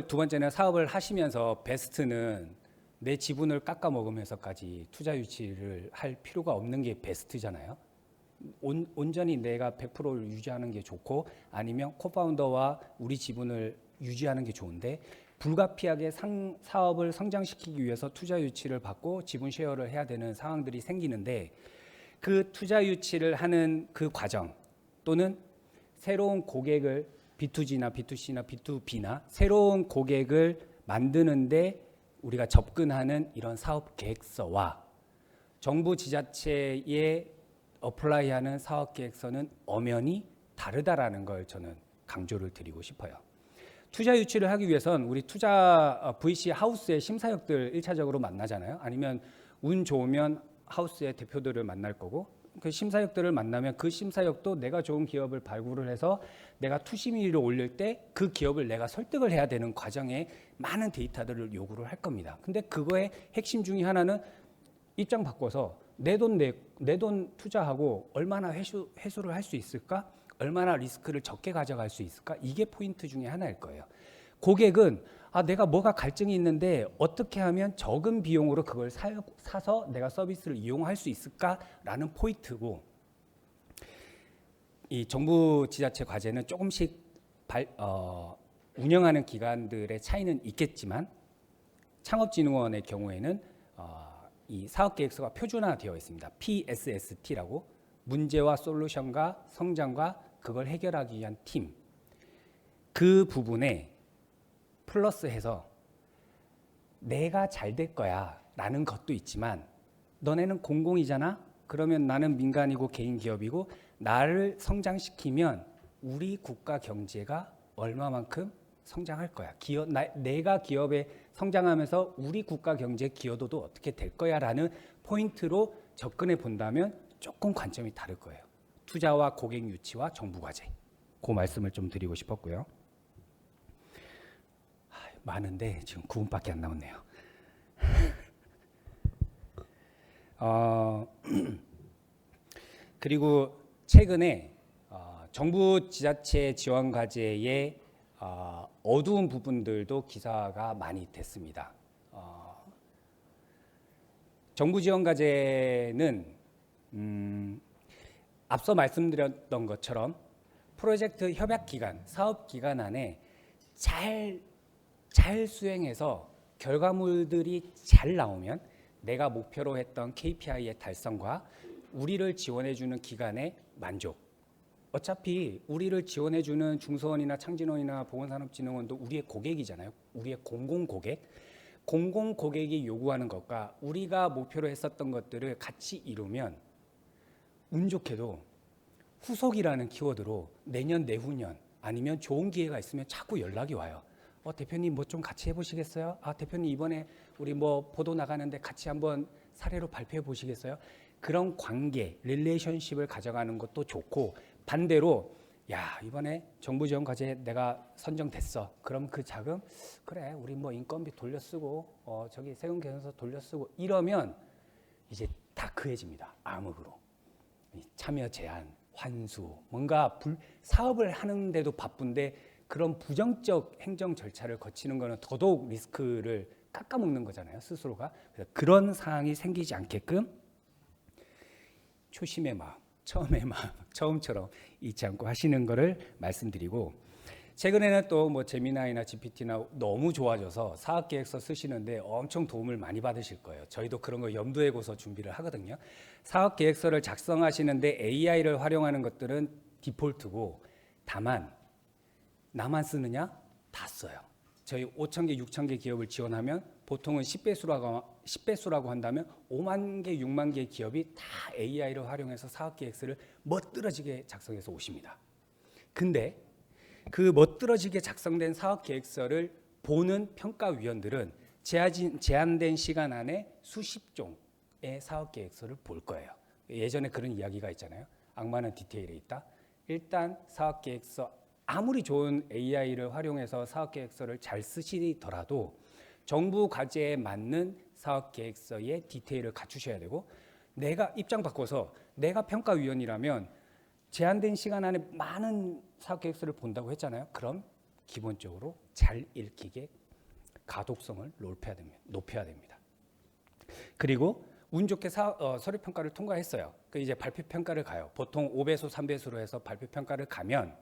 두 번째는 사업을 하시면서 베스트는 내 지분을 깎아 먹으면서까지 투자 유치를 할 필요가 없는 게 베스트잖아요. 온전히 내가 100%를 유지하는 게 좋고 아니면 코파운더와 우리 지분을 유지하는 게 좋은데 불가피하게 사업을 성장시키기 위해서 투자 유치를 받고 지분 쉐어를 해야 되는 상황들이 생기는데 그 투자 유치를 하는 그 과정 또는 새로운 고객을 B2G나 B2C나 B2B나 새로운 고객을 만드는데 우리가 접근하는 이런 사업 계획서와 정부 지자체에 어플라이하는 사업 계획서는 엄연히 다르다라는 걸 저는 강조를 드리고 싶어요. 투자 유치를 하기 위해선 우리 투자 VC 하우스의 심사역들 1차적으로 만나잖아요. 아니면 운 좋으면 하우스의 대표들을 만날 거고, 그 심사역들을 만나면 그 심사역도 내가 좋은 기업을 발굴을 해서 내가 투심위를 올릴 때 그 기업을 내가 설득을 해야 되는 과정에 많은 데이터들을 요구를 할 겁니다. 근데 그거의 핵심 중에 하나는 입장 바꿔서 내 돈 투자하고 얼마나 회수를 할 수 있을까? 얼마나 리스크를 적게 가져갈 수 있을까? 이게 포인트 중에 하나일 거예요. 고객은 내가 뭐가 갈증이 있는데 어떻게 하면 적은 비용으로 그걸 사서 내가 서비스를 이용할 수 있을까라는 포인트고, 이 정부 지자체 과제는 조금씩 운영하는 기관들의 차이는 있겠지만 창업진흥원의 경우에는 이 사업계획서가 표준화되어 있습니다. PSST라고 문제와 솔루션과 성장과 그걸 해결하기 위한 팀, 그 부분에 플러스해서 내가 잘 될 거야 라는 것도 있지만 너네는 공공이잖아? 그러면 나는 민간이고 개인 기업이고 나를 성장시키면 우리 국가 경제가 얼마만큼 성장할 거야. 내가 기업에 성장하면서 우리 국가 경제 기여도도 어떻게 될 거야 라는 포인트로 접근해 본다면 조금 관점이 다를 거예요. 투자와 고객 유치와 정부 과제. 그 말씀을 좀 드리고 싶었고요. 많은데 지금 9분밖에 안 남았네요. 그리고 최근에 정부 지자체 지원 과제의 어두운 부분들도 기사가 많이 됐습니다. 정부 지원 과제는 앞서 말씀드렸던 것처럼 프로젝트 협약 기간, 사업 기간 안에 잘 수행해서 결과물들이 잘 나오면 내가 목표로 했던 KPI의 달성과 우리를 지원해주는 기관의 만족. 어차피 우리를 지원해주는 중소원이나 창진원이나 보건산업진흥원도 우리의 고객이잖아요. 우리의 공공고객. 공공고객이 요구하는 것과 우리가 목표로 했었던 것들을 같이 이루면 운 좋게도 후속이라는 키워드로 내년, 내후년 아니면 좋은 기회가 있으면 자꾸 연락이 와요. 대표님 뭐 좀 같이 해보시겠어요? 대표님 이번에 우리 뭐 보도 나가는데 같이 한번 사례로 발표해 보시겠어요? 그런 관계, 릴레이션십을 가져가는 것도 좋고, 반대로 이번에 정부 지원 과제 내가 선정됐어. 그럼 그 자금 그래 우리 뭐 인건비 돌려쓰고 저기 세금 계산서 돌려쓰고 이러면 이제 다크해집니다. 암흑으로. 참여 제한, 환수, 뭔가 사업을 하는데도 바쁜데 그런 부정적 행정 절차를 거치는 거는 더더욱 리스크를 깎아먹는 거잖아요, 스스로가. 그래서 그런 상황이 생기지 않게끔 초심의 마음, 처음의 마음, 처음처럼 잊지 않고 하시는 거를 말씀드리고, 최근에는 또 뭐 제미나이나 GPT나 너무 좋아져서 사업계획서 쓰시는데 엄청 도움을 많이 받으실 거예요. 저희도 그런 거 염두에 둬서 준비를 하거든요. 사업계획서를 작성하시는데 AI를 활용하는 것들은 디폴트고, 다만 나만 쓰느냐? 다 써요. 저희 5,000개, 6,000개 기업을 지원하면 보통은 10배수라고 한다면 5만 개, 6만 개의 기업이 다 AI를 활용해서 사업계획서를 멋들어지게 작성해서 오십니다. 근데 그 멋들어지게 작성된 사업계획서를 보는 평가위원들은 제한된 시간 안에 수십 종의 사업계획서를 볼 거예요. 예전에 그런 이야기가 있잖아요. 악마는 디테일에 있다. 일단 사업계획서 아무리 좋은 AI를 활용해서 사업계획서를 잘 쓰시더라도 정부 과제에 맞는 사업계획서의 디테일을 갖추셔야 되고, 내가 입장 바꿔서 내가 평가위원이라면 제한된 시간 안에 많은 사업계획서를 본다고 했잖아요. 그럼 기본적으로 잘 읽히게 가독성을 높여야 됩니다. 그리고 운 좋게 서류 평가를 통과했어요. 이제 발표 평가를 가요. 보통 5배수, 3배수로 해서 발표 평가를 가면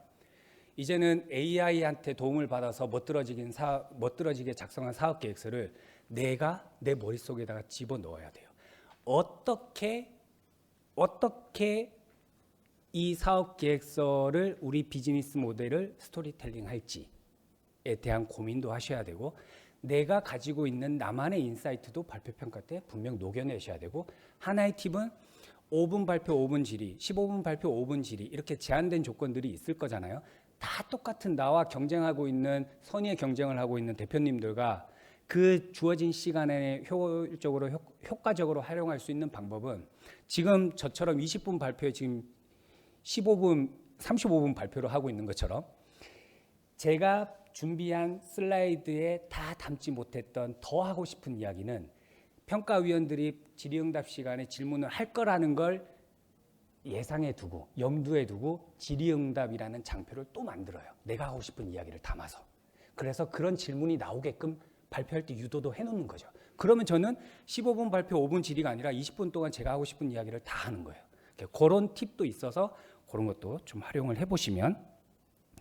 이제는 AI한테 도움을 받아서 멋들어지게 작성한 사업계획서를 내가 내 머릿속에다가 집어넣어야 돼요. 어떻게 이 사업 계획서를 우리 비즈니스 모델을 스토리텔링 할지에 대한 고민도 하셔야 되고, 내가 가지고 있는 나만의 인사이트도 발표 평가 때 분명 녹여내셔야 되고, 하나의 팁은 5분 발표 5분 질의, 15분 발표 5분 질의, 이렇게 제한된 조건들이 있을 거잖아요. 다 똑같은 나와 경쟁하고 있는, 선의의 경쟁을 하고 있는 대표님들과 그 주어진 시간에 효율적으로 효과적으로 활용할 수 있는 방법은, 지금 저처럼 20분 발표에 지금 15분 35분 발표를 하고 있는 것처럼 제가 준비한 슬라이드에 다 담지 못했던 더 하고 싶은 이야기는 평가위원들이 질의응답 시간에 질문을 할 거라는 걸 예상해 두고 염두에 두고 질의응답이라는 장표를 또 만들어요. 내가 하고 싶은 이야기를 담아서. 그래서 그런 질문이 나오게끔 발표할 때 유도도 해놓는 거죠. 그러면 저는 15분 발표 5분 질의가 아니라 20분 동안 제가 하고 싶은 이야기를 다 하는 거예요. 그런 팁도 있어서 그런 것도 좀 활용을 해보시면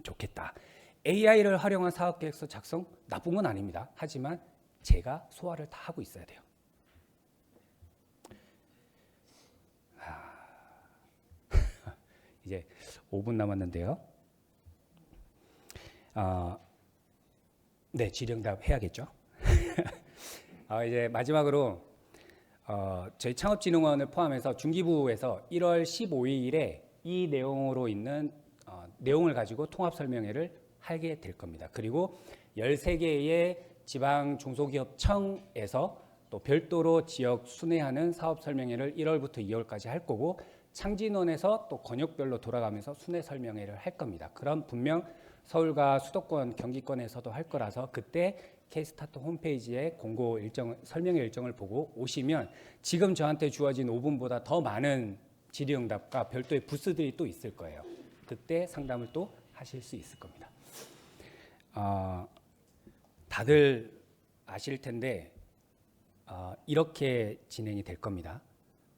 좋겠다. AI를 활용한 사업계획서 작성 나쁜 건 아닙니다. 하지만 제가 소화를 다 하고 있어야 돼요. 이제 5분 남았는데요. 네, 질의응답 해야겠죠. 이제 마지막으로 저희 창업진흥원을 포함해서 중기부에서 1월 15일에 이 내용으로 있는 내용을 가지고 통합설명회를 하게 될 겁니다. 그리고 13개의 지방 중소기업청에서 또 별도로 지역 순회하는 사업설명회를 1월부터 2월까지 할 거고, 창진원에서 또 권역별로 돌아가면서 순회 설명회를 할 겁니다. 그럼 분명 서울과 수도권, 경기권에서도 할 거라서 그때 K스타트 홈페이지에 공고 일정, 설명회 일정을 보고 오시면 지금 저한테 주어진 5분보다 더 많은 질의응답과 별도의 부스들이 또 있을 거예요. 그때 상담을 또 하실 수 있을 겁니다. 다들 아실 텐데 이렇게 진행이 될 겁니다.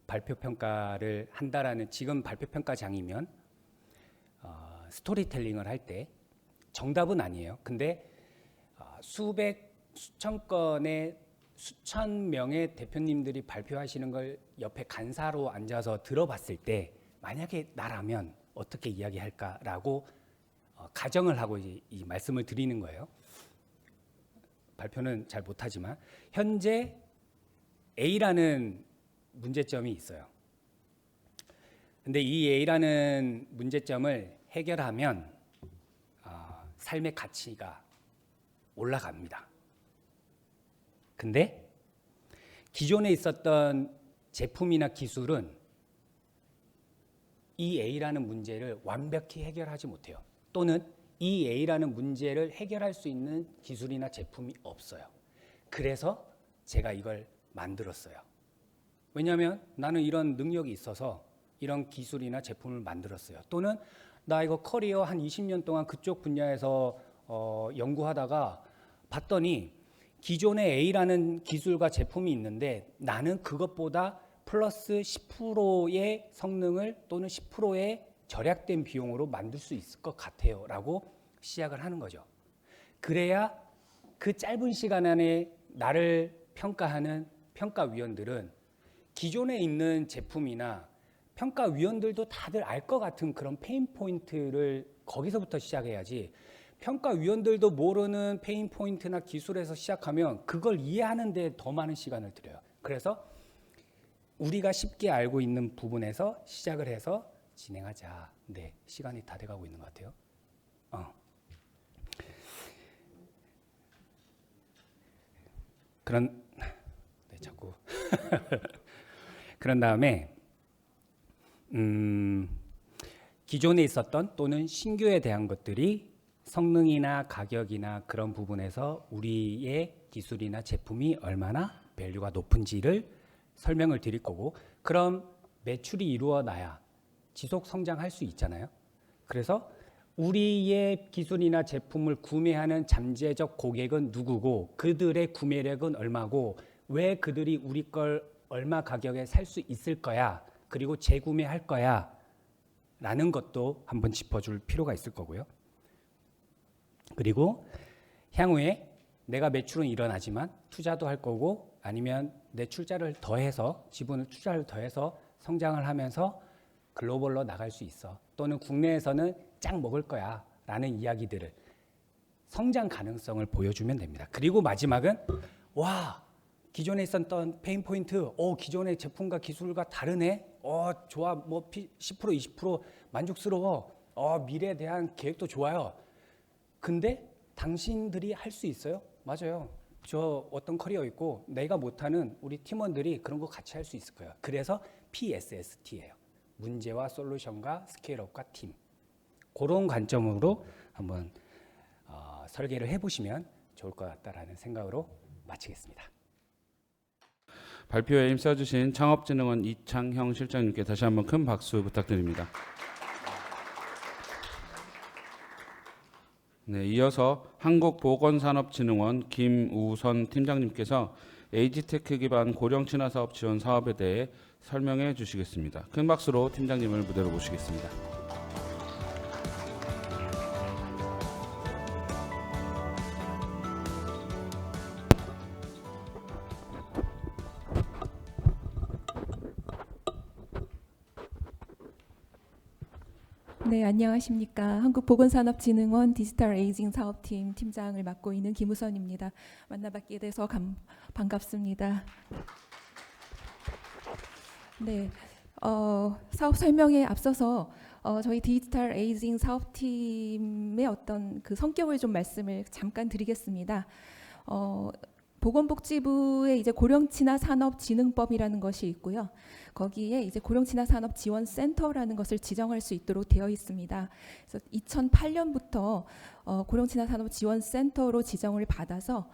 발표 평가를 한다라는, 지금 발표 평가장이면 스토리텔링을 할 때 정답은 아니에요. 근데 수천 건의 수천 명의 대표님들이 발표하시는 걸 옆에 간사로 앉아서 들어봤을 때 만약에 나라면 어떻게 이야기할까라고 가정을 하고 이 말씀을 드리는 거예요. 발표는 잘 못하지만 현재 A라는 문제점이 있어요. 근데 이 A라는 문제점을 해결하면 삶의 가치가 올라갑니다. 근데 기존에 있었던 제품이나 기술은 이 A라는 문제를 완벽히 해결하지 못해요. 또는 이 A라는 문제를 해결할 수 있는 기술이나 제품이 없어요. 그래서 제가 이걸 만들었어요. 왜냐하면 나는 이런 능력이 있어서 이런 기술이나 제품을 만들었어요. 또는 나 이거 커리어 한 20년 동안 그쪽 분야에서 연구하다가 봤더니 기존의 A라는 기술과 제품이 있는데 나는 그것보다 플러스 10%의 성능을 또는 10%의 절약된 비용으로 만들 수 있을 것 같아요 라고 시작을 하는 거죠. 그래야 그 짧은 시간 안에 나를 평가하는 평가위원들은 기존에 있는 제품이나 평가위원들도 다들 알 것 같은 그런 페인 포인트를 거기서부터 시작해야지, 평가위원들도 모르는 페인 포인트나 기술에서 시작하면 그걸 이해하는 데 더 많은 시간을 들여요. 그래서 우리가 쉽게 알고 있는 부분에서 시작을 해서 진행하자. 네, 시간이 다 돼가고 있는 것 같아요. 자꾸 그런 다음에 기존에 있었던 또는 신규에 대한 것들이 성능이나 가격이나 그런 부분에서 우리의 기술이나 제품이 얼마나 밸류가 높은지를 설명을 드릴 거고, 그럼 매출이 이루어나야 지속 성장할 수 있잖아요. 그래서 우리의 기술이나 제품을 구매하는 잠재적 고객은 누구고 그들의 구매력은 얼마고 왜 그들이 우리 걸 얼마 가격에 살 수 있을 거야, 그리고 재구매할 거야 라는 것도 한번 짚어줄 필요가 있을 거고요. 그리고 향후에 내가 매출은 일어나지만 투자도 할 거고, 아니면 내 출자를 더해서 지분을 투자를 더해서 성장을 하면서 글로벌로 나갈 수 있어. 또는 국내에서는 짱 먹을 거야. 라는 이야기들을 성장 가능성을 보여주면 됩니다. 그리고 마지막은 와, 기존에 있었던 페인 포인트, 기존의 제품과 기술과 다르네. 좋아. 뭐 10% 20% 만족스러워. 미래에 대한 계획도 좋아요. 근데 당신들이 할 수 있어요? 맞아요. 저 어떤 커리어 있고 내가 못하는 우리 팀원들이 그런 거 같이 할 수 있을 거예요. 그래서 PSST예요. 문제와 솔루션과 스케일업과 팀. 그런 관점으로 한번 설계를 해보시면 좋을 것 같다라는 생각으로 마치겠습니다. 발표에 힘써주신 창업진흥원 이창형 실장님께 다시 한번 큰 박수 부탁드립니다. 네, 이어서 한국보건산업진흥원 김우선 팀장님께서 에이지테크 기반 고령 친화 사업 지원 사업에 대해 설명해 주시겠습니다. 큰 박수로 팀장님을 무대로 모시겠습니다. 네, 안녕하십니까. 한국보건산업진흥원 디지털 에이징 사업팀 팀장을 맡고 있는 김우선입니다. 만나뵙게 돼서 반갑습니다. 네, 사업 설명에 앞서서 저희 디지털 에이징 사업팀의 어떤 그 성격을 좀 말씀을 잠깐 드리겠습니다. 보건복지부의 이제 고령친화 산업진흥법이라는 것이 있고요. 거기에 이제 고령친화 산업 지원센터라는 것을 지정할 수 있도록 되어 있습니다. 그래서 2008년부터 고령친화 산업 지원센터로 지정을 받아서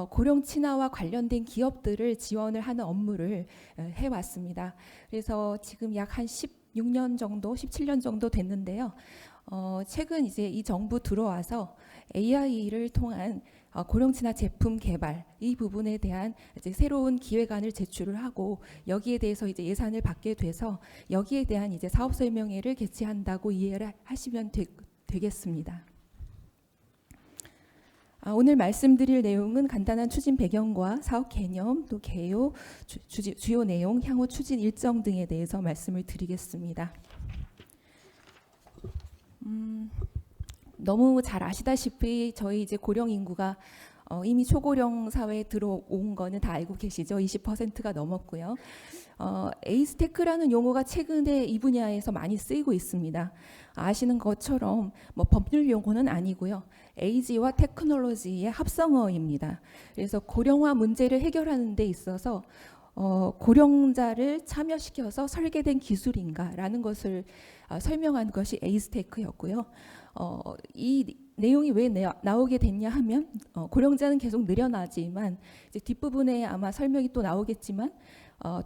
고령친화와 관련된 기업들을 지원을 하는 업무를 해왔습니다. 그래서 지금 약 한 16년 정도, 17년 정도 됐는데요. 최근 이제 이 정부 들어와서 AI를 통한 고령친화 제품 개발 이 부분에 대한 이제 새로운 기획안을 제출을 하고 여기에 대해서 이제 예산을 받게 돼서 여기에 대한 이제 사업 설명회를 개최한다고 이해를 하시면 되겠습니다. 오늘 말씀드릴 내용은 간단한 추진 배경과 사업 개념, 또 개요, 주요 내용, 향후 추진 일정 등에 대해서 말씀을 드리겠습니다. 너무 잘 아시다시피 저희 이제 고령 인구가 이미 초고령 사회에 들어온 거는 다 알고 계시죠. 20%가 넘었고요. 에이스테크라는 용어가 최근에 이 분야에서 많이 쓰이고 있습니다. 아시는 것처럼 뭐 법률 용어는 아니고요. 에이지와 테크놀로지의 합성어입니다. 그래서 고령화 문제를 해결하는 데 있어서 고령자를 참여시켜서 설계된 기술인가라는 것을 설명한 것이 에이스테크였고요. 이 내용이 왜 나오게 됐냐 하면 고령자는 계속 늘어나지만 이제 뒷부분에 아마 설명이 또 나오겠지만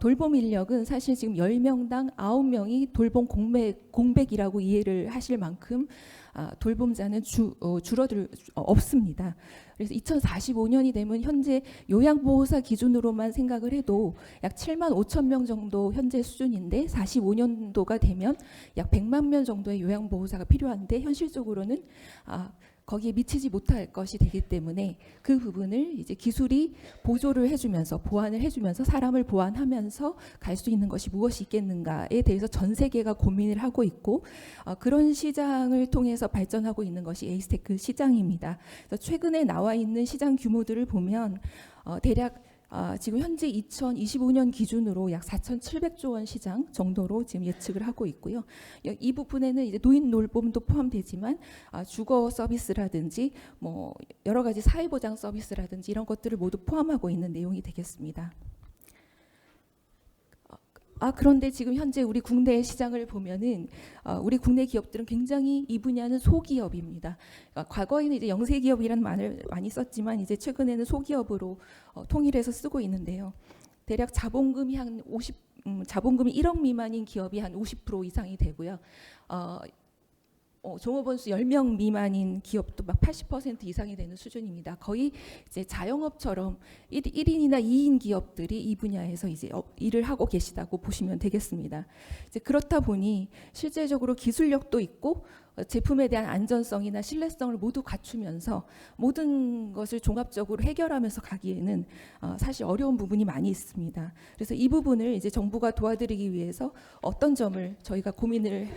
돌봄 인력은 사실 지금 10명당 9명이 돌봄 공백이라고 이해를 하실 만큼 돌봄자는 줄어들 없습니다. 그래서 2045년이 되면 현재 요양보호사 기준으로만 생각을 해도 약 7만 5천 명 정도 현재 수준인데 45년도가 되면 약 100만 명 정도의 요양보호사가 필요한데 현실적으로는 거기에 미치지 못할 것이 되기 때문에 그 부분을 이제 기술이 보조를 해주면서 보완을 해주면서 사람을 보완하면서 갈 수 있는 것이 무엇이 있겠는가에 대해서 전 세계가 고민을 하고 있고 그런 시장을 통해서 발전하고 있는 것이 에이스테크 시장입니다. 그래서 최근에 나와 있는 시장 규모들을 보면 대략 지금 현재 2025년 기준으로 약 4,700조 원 시장 정도로 지금 예측을 하고 있고요. 이 부분에는 이제 노인 돌봄도 포함되지만 주거 서비스라든지 뭐 여러 가지 사회보장 서비스라든지 이런 것들을 모두 포함하고 있는 내용이 되겠습니다. 그런데 지금 현재 우리 국내 시장을 보면은 우리 국내 기업들은 굉장히 이 분야는 소기업입니다. 과거에는 이제 영세기업이라는 말을 많이 썼지만 이제 최근에는 소기업으로 통일해서 쓰고 있는데요. 대략 자본금이 한 50, 자본금이 1억 미만인 기업이 한 50% 이상이 되고요. 종업원 수 10명 미만인 기업도 막 80% 이상이 되는 수준입니다. 거의 이제 자영업처럼 1인이나 2인 기업들이 이 분야에서 이제 일을 하고 계시다고 보시면 되겠습니다. 이제 그렇다 보니 실제적으로 기술력도 있고 제품에 대한 안전성이나 신뢰성을 모두 갖추면서 모든 것을 종합적으로 해결하면서 가기에는 사실 어려운 부분이 많이 있습니다. 그래서 이 부분을 이제 정부가 도와드리기 위해서 어떤 점을 저희가 고민을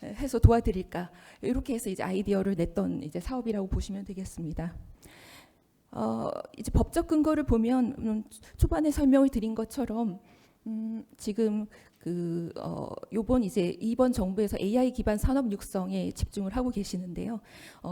해서 도와드릴까, 이렇게 해서 이제 아이디어를 냈던 이제 사업이라고 보시면 되겠습니다. 이제 법적 근거를 보면 초반에 설명을 드린 것처럼 지금 이번 정부에서 AI 기반 산업 육성에 집중을 하고 계시는데요.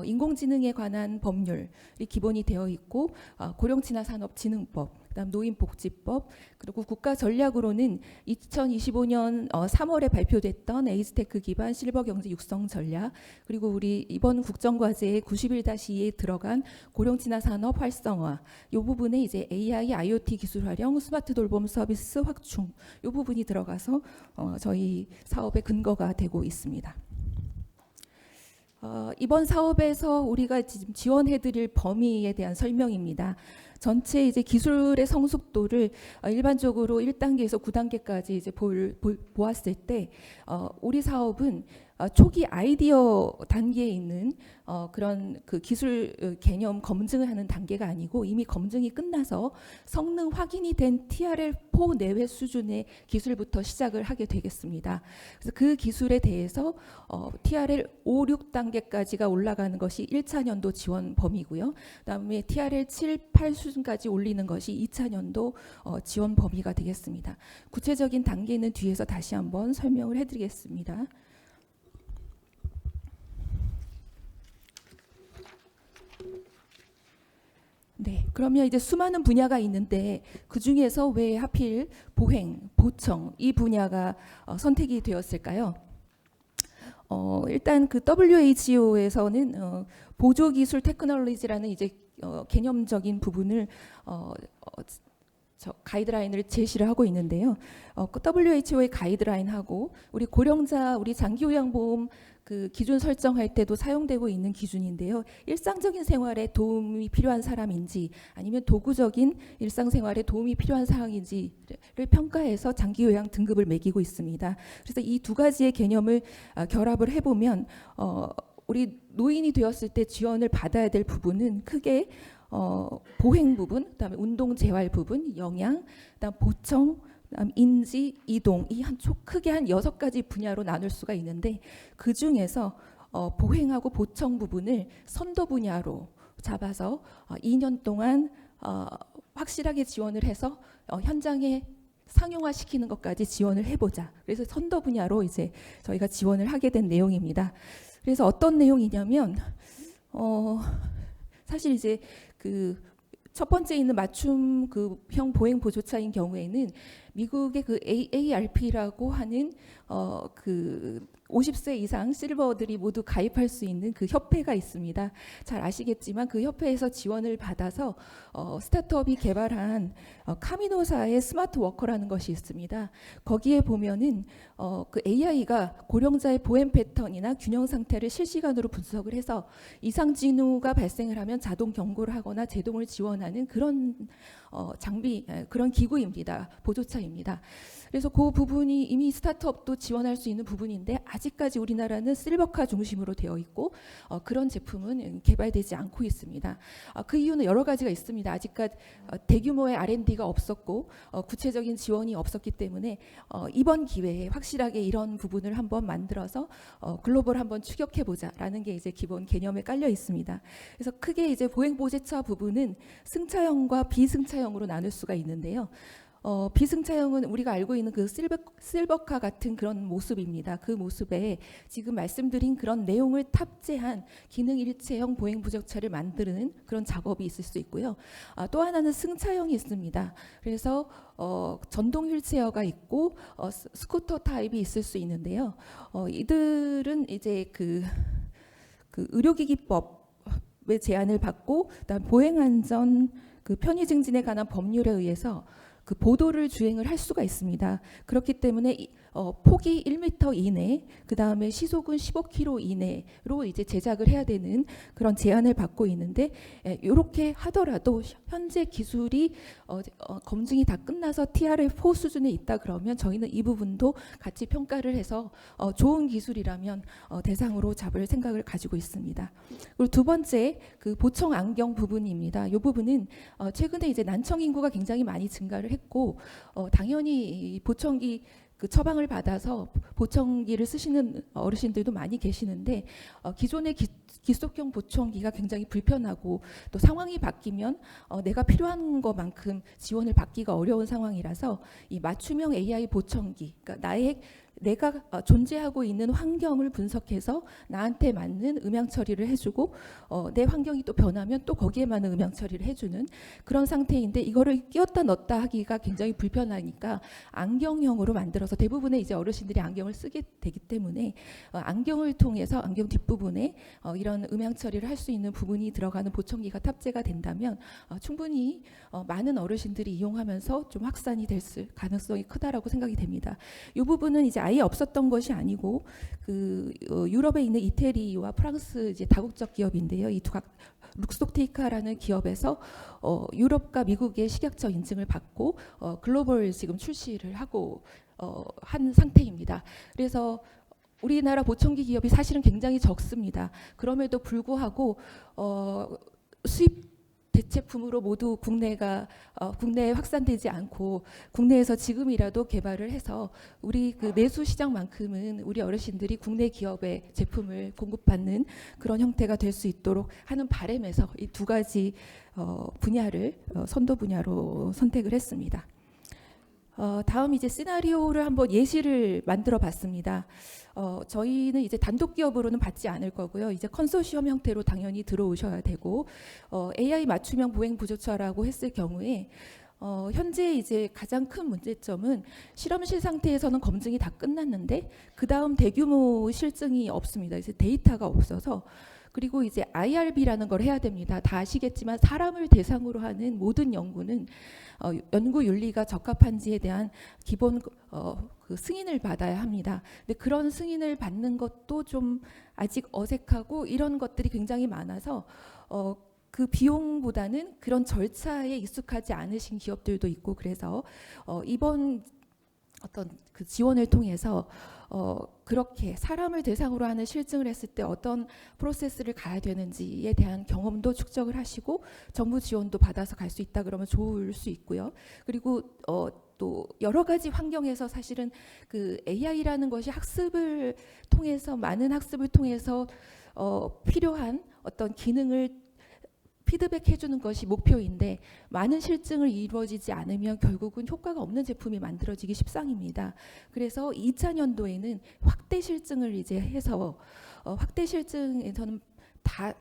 인공지능에 관한 법률이 기본이 되어 있고 고령친화산업진흥법, 그다음 노인복지법, 그리고 국가 전략으로는 2025년 3월에 발표됐던 에이스테크 기반 실버 경제 육성 전략, 그리고 우리 이번 국정과제에 91-2에 들어간 고령친화 산업 활성화, 이 부분에 이제 AI, IoT 기술 활용, 스마트 돌봄 서비스 확충, 이 부분이 들어가서 저희 사업의 근거가 되고 있습니다. 이번 사업에서 우리가 지금 지원해드릴 범위에 대한 설명입니다. 전체 이제 기술의 성숙도를 일반적으로 1단계에서 9단계까지 이제 보았을 때 우리 사업은 초기 아이디어 단계에 있는 그런 그 기술 개념 검증을 하는 단계가 아니고 이미 검증이 끝나서 성능 확인이 된 TRL4 내외 수준의 기술부터 시작을 하게 되겠습니다. 그래서 그 기술에 대해서 TRL 5, 6단계까지가 올라가는 것이 1차 년도 지원 범위고요. 그다음에 TRL 7, 8 수준까지 올리는 것이 2차 년도 지원 범위가 되겠습니다. 구체적인 단계는 뒤에서 다시 한번 설명을 해드리겠습니다. 네, 그러면 이제 수많은 분야가 있는데 그 중에서 왜 하필 보행, 보청 이 분야가 선택이 되었을까요? 일단 그 WHO에서는 보조기술 테크놀로지라는 이제 개념적인 부분을 가이드라인을 제시를 하고 있는데요. WHO의 가이드라인하고 우리 고령자, 우리 장기요양보험 그 기준 설정할 때도 사용되고 있는 기준인데요. 일상적인 생활에 도움이 필요한 사람인지 아니면 도구적인 일상생활에 도움이 필요한 사항인지를 평가해서 장기요양 등급을 매기고 있습니다. 그래서 이 두 가지의 개념을 결합을 해보면 우리 노인이 되었을 때 지원을 받아야 될 부분은 크게 보행 부분, 그다음에 운동 재활 부분, 영양, 그다음 보청, 그다음 인지, 이동, 이 크게 한 6가지 분야로 나눌 수가 있는데 그 중에서 보행하고 보청 부분을 선도 분야로 잡아서 2년 동안 확실하게 지원을 해서 현장에 상용화시키는 것까지 지원을 해보자. 그래서 선도 분야로 이제 저희가 지원을 하게 된 내용입니다. 그래서 어떤 내용이냐면 사실 이제 그 첫 번째 있는 맞춤형 보행 보조차인 경우에는 미국의 그 AARP라고 하는 그 50세 이상 실버들이 모두 가입할 수 있는 그 협회가 있습니다. 잘 아시겠지만 그 협회에서 지원을 받아서 스타트업이 개발한 카미노사의 스마트 워커라는 것이 있습니다. 거기에 보면은 그 AI가 고령자의 보행 패턴이나 균형 상태를 실시간으로 분석을 해서 이상 징후가 발생을 하면 자동 경고를 하거나 제동을 지원하는 그런 장비, 그런 기구입니다. 보조차입니다. 그래서 그 부분이 이미 스타트업도 지원할 수 있는 부분인데 아직까지 우리나라는 실버카 중심으로 되어 있고 그런 제품은 개발되지 않고 있습니다. 그 이유는 여러 가지가 있습니다. 아직까지 대규모의 R&D가 없었고 구체적인 지원이 없었기 때문에 이번 기회에 확실하게 이런 부분을 한번 만들어서 글로벌 한번 추격해보자라는 게 이제 기본 개념에 깔려 있습니다. 그래서 크게 이제 보행 보조차 부분은 승차형과 비승차형으로 나눌 수가 있는데요. 비승차형은 우리가 알고 있는 그 실버카 같은 그런 모습입니다. 그 모습에 지금 말씀드린 그런 내용을 탑재한 기능 일체형 보행 부적차를 만드는 그런 작업이 있을 수 있고요. 또 하나는 승차형이 있습니다. 그래서 전동 휠체어가 있고 스쿠터 타입이 있을 수 있는데요. 이들은 이제 그 의료기기법의 제한을 받고 그다음 보행안전 그 편의 증진에 관한 법률에 의해서 그 보도를 주행을 할 수가 있습니다. 그렇기 때문에 폭이 1m 이내, 그 다음에 시속은 15km 이내로 이제 제작을 해야 되는 그런 제한을 받고 있는데, 이렇게 하더라도 현재 기술이 검증이 다 끝나서 TRL4 수준에 있다 그러면 저희는 이 부분도 같이 평가를 해서 좋은 기술이라면 대상으로 잡을 생각을 가지고 있습니다. 그리고 두 번째 그 보청 안경 부분입니다. 이 부분은 최근에 이제 난청 인구가 굉장히 많이 증가를 했고, 당연히 이 보청기 그 처방을 받아서 보청기를 쓰시는 어르신들도 많이 계시는데, 기존의 기속형 보청기가 굉장히 불편하고 또 상황이 바뀌면 내가 필요한 것만큼 지원을 받기가 어려운 상황이라서 이 맞춤형 AI 보청기, 그러니까 내가 존재하고 있는 환경을 분석해서 나한테 맞는 음향 처리를 해주고 내 환경이 또 변하면 또 거기에 맞는 음향 처리를 해주는 그런 상태인데, 이거를 끼웠다 넣었다 하기가 굉장히 불편하니까 안경형으로 만들어서 대부분의 이제 어르신들이 안경을 쓰게 되기 때문에 안경을 통해서 안경 뒷부분에 이런 음향 처리를 할 수 있는 부분이 들어가는 보청기가 탑재가 된다면 충분히 많은 어르신들이 이용하면서 좀 확산이 될 가능성이 크다라고 생각이 됩니다. 이 부분은 이제 아예 없었던 것이 아니고 그 유럽에 있는 이태리와 프랑스 이제 다국적 기업인데요. 이 룩소테이카라는 기업에서 유럽과 미국의 식약처 인증을 받고 글로벌 지금 출시를 하고 한 상태입니다. 그래서 우리나라 보청기 기업이 사실은 굉장히 적습니다. 그럼에도 불구하고 수입 대체품으로 모두 국내에 확산되지 않고 국내에서 지금이라도 개발을 해서 우리 그 내수 시장만큼은 우리 어르신들이 국내 기업의 제품을 공급받는 그런 형태가 될 수 있도록 하는 바람에서 이 두 가지 분야를 선도 분야로 선택을 했습니다. 다음 이제 시나리오를 한번 예시를 만들어 봤습니다. 저희는 이제 단독 기업으로는 받지 않을 거고요. 이제 컨소시엄 형태로 당연히 들어오셔야 되고, AI 맞춤형 보행 보조차라고 했을 경우에 현재 이제 가장 큰 문제점은 실험실 상태에서는 검증이 다 끝났는데 그 다음 대규모 실증이 없습니다. 이제 데이터가 없어서. 그리고 이제 IRB라는 걸 해야 됩니다. 다 아시겠지만 사람을 대상으로 하는 모든 연구는 연구 윤리가 적합한지에 대한 기본 그 승인을 받아야 합니다. 근데 그런 승인을 받는 것도 좀 아직 어색하고 이런 것들이 굉장히 많아서 그 비용보다는 그런 절차에 익숙하지 않으신 기업들도 있고, 그래서 이번 어떤 그 지원을 통해서 그렇게 사람을 대상으로 하는 실증을 했을 때 어떤 프로세스를 가야 되는지에 대한 경험도 축적을 하시고 정부 지원도 받아서 갈 수 있다 그러면 좋을 수 있고요. 그리고 또 여러 가지 환경에서 사실은 그 AI라는 것이 학습을 통해서 많은 학습을 통해서 필요한 어떤 기능을 피드백해 주는 것이 목표인데, 많은 실증을 이루어지지 않으면 결국은 효과가 없는 제품이 만들어지기 십상입니다. 그래서 2차 년도에는 확대 실증을 이제 해서 확대 실증에서는 다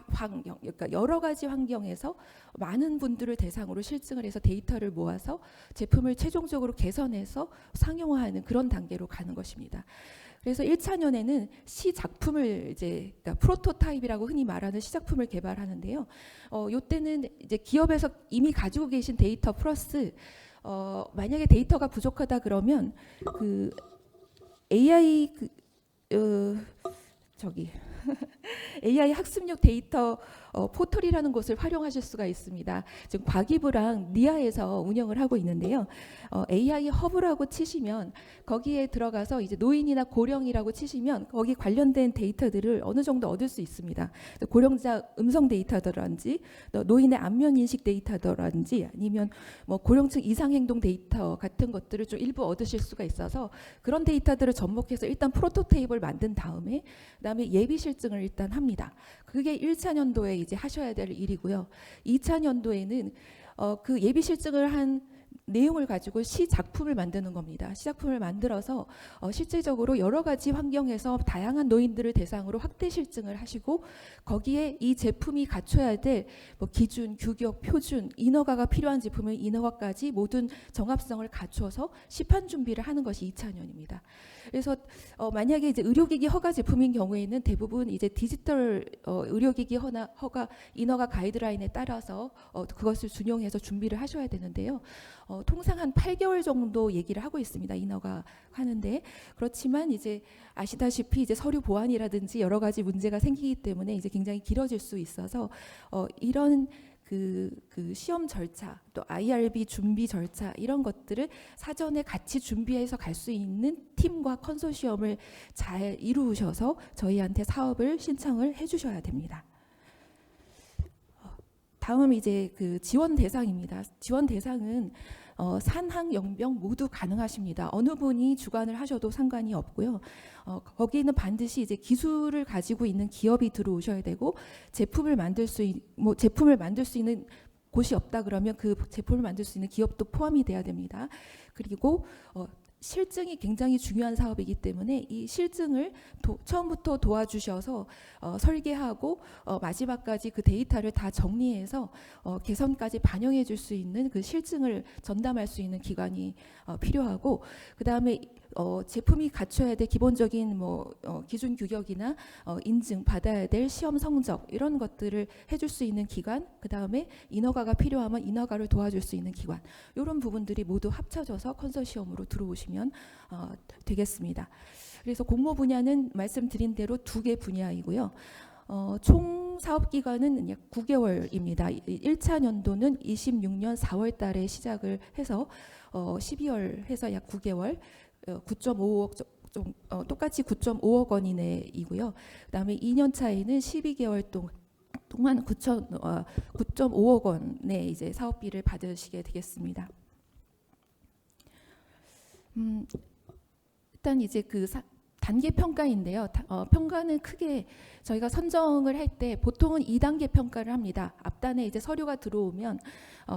환경, 그러니까 여러 가지 환경에서 많은 분들을 대상으로 실증을 해서 데이터를 모아서 제품을 최종적으로 개선해서 상용화하는 그런 단계로 가는 것입니다. 그래서 1차년에는 시작품을 이제 그러니까 프로토타입이라고 흔히 말하는 시작품을 개발하는데요. 요때는 이제 기업에서 이미 가지고 계신 데이터 플러스 만약에 데이터가 부족하다 그러면 그 AI AI 학습용 데이터 포털이라는 곳을 활용하실 수가 있습니다. 지금 과기부랑 니아에서 운영을 하고 있는데요. AI 허브라고 치시면 거기에 들어가서 이제 노인이나 고령이라고 치시면 거기 관련된 데이터들을 어느 정도 얻을 수 있습니다. 고령자 음성 데이터더라든지 노인의 안면 인식 데이터더라든지 아니면 뭐 고령층 이상 행동 데이터 같은 것들을 좀 일부 얻으실 수가 있어서 그런 데이터들을 접목해서 일단 프로토타입을 만든 다음에 그다음에 예비 실증을 일단 합니다. 그게 1차 년도에 이제 하셔야 될 일이고요. 2차 년도에는 그 예비 실증을 한 내용을 가지고 시작품을 만드는 겁니다. 시작품을 만들어서 실제적으로 여러 가지 환경에서 다양한 노인들을 대상으로 확대 실증을 하시고 거기에 이 제품이 갖춰야 될 뭐 기준, 규격, 표준, 인허가가 필요한 제품은 인허가까지 모든 정합성을 갖춰서 시판 준비를 하는 것이 2차년입니다. 그래서 만약에 이제 의료기기 허가 제품인 경우에는 대부분 이제 디지털 의료기기 허가 인허가 가이드라인에 따라서 그것을 준용해서 준비를 하셔야 되는데요. 통상 한 8개월 정도 얘기를 하고 있습니다. 인허가 하는데 그렇지만 이제 아시다시피 이제 서류 보완이라든지 여러 가지 문제가 생기기 때문에 이제 굉장히 길어질 수 있어서 이런 그 시험 절차 또 IRB 준비 절차 이런 것들을 사전에 같이 준비해서 갈 수 있는 팀과 컨소시엄을 잘 이루셔서 저희한테 사업을 신청을 해주셔야 됩니다. 다음 이제 그 지원 대상입니다. 지원 대상은 산학, 영병 모두 가능하십니다. 어느 분이 주관을 하셔도 상관이 없고요. 거기는 반드시 이제 기술을 가지고 있는 기업이 들어오셔야 되고 제품을 만들 수 있는 곳이 없다 그러면 그 제품을 만들 수 있는 기업도 포함이 돼야 됩니다. 그리고 실증이 굉장히 중요한 사업이기 때문에 이 실증을 처음부터 도와주셔서 설계하고 마지막까지 그 데이터를 다 정리해서 개선까지 반영해 줄 수 있는 그 실증을 전담할 수 있는 기관이 필요하고 그다음에 제품이 갖춰야 될 기본적인 기준 규격이나 인증 받아야 될 시험 성적 이런 것들을 해줄 수 있는 기관, 그 다음에 인허가가 필요하면 인허가를 도와줄 수 있는 기관, 이런 부분들이 모두 합쳐져서 컨소시엄으로 들어오시면 되겠습니다. 그래서 공모 분야는 말씀드린 대로 2개 분야이고요. 총 사업 기간은 약 9개월입니다. 1차 연도는 26년 4월 달에 시작을 해서 12월 해서 약 9개월 9.5억 똑같이 9.5억 원 이내이고요. 그다음에 2년 차에는 12개월 동안 9.5억 원의 이제 사업비를 받으시게 되겠습니다. 일단 이제 그 단계 평가인데요. 평가는 크게 저희가 선정을 할 때 보통은 2단계 평가를 합니다. 앞단에 이제 서류가 들어오면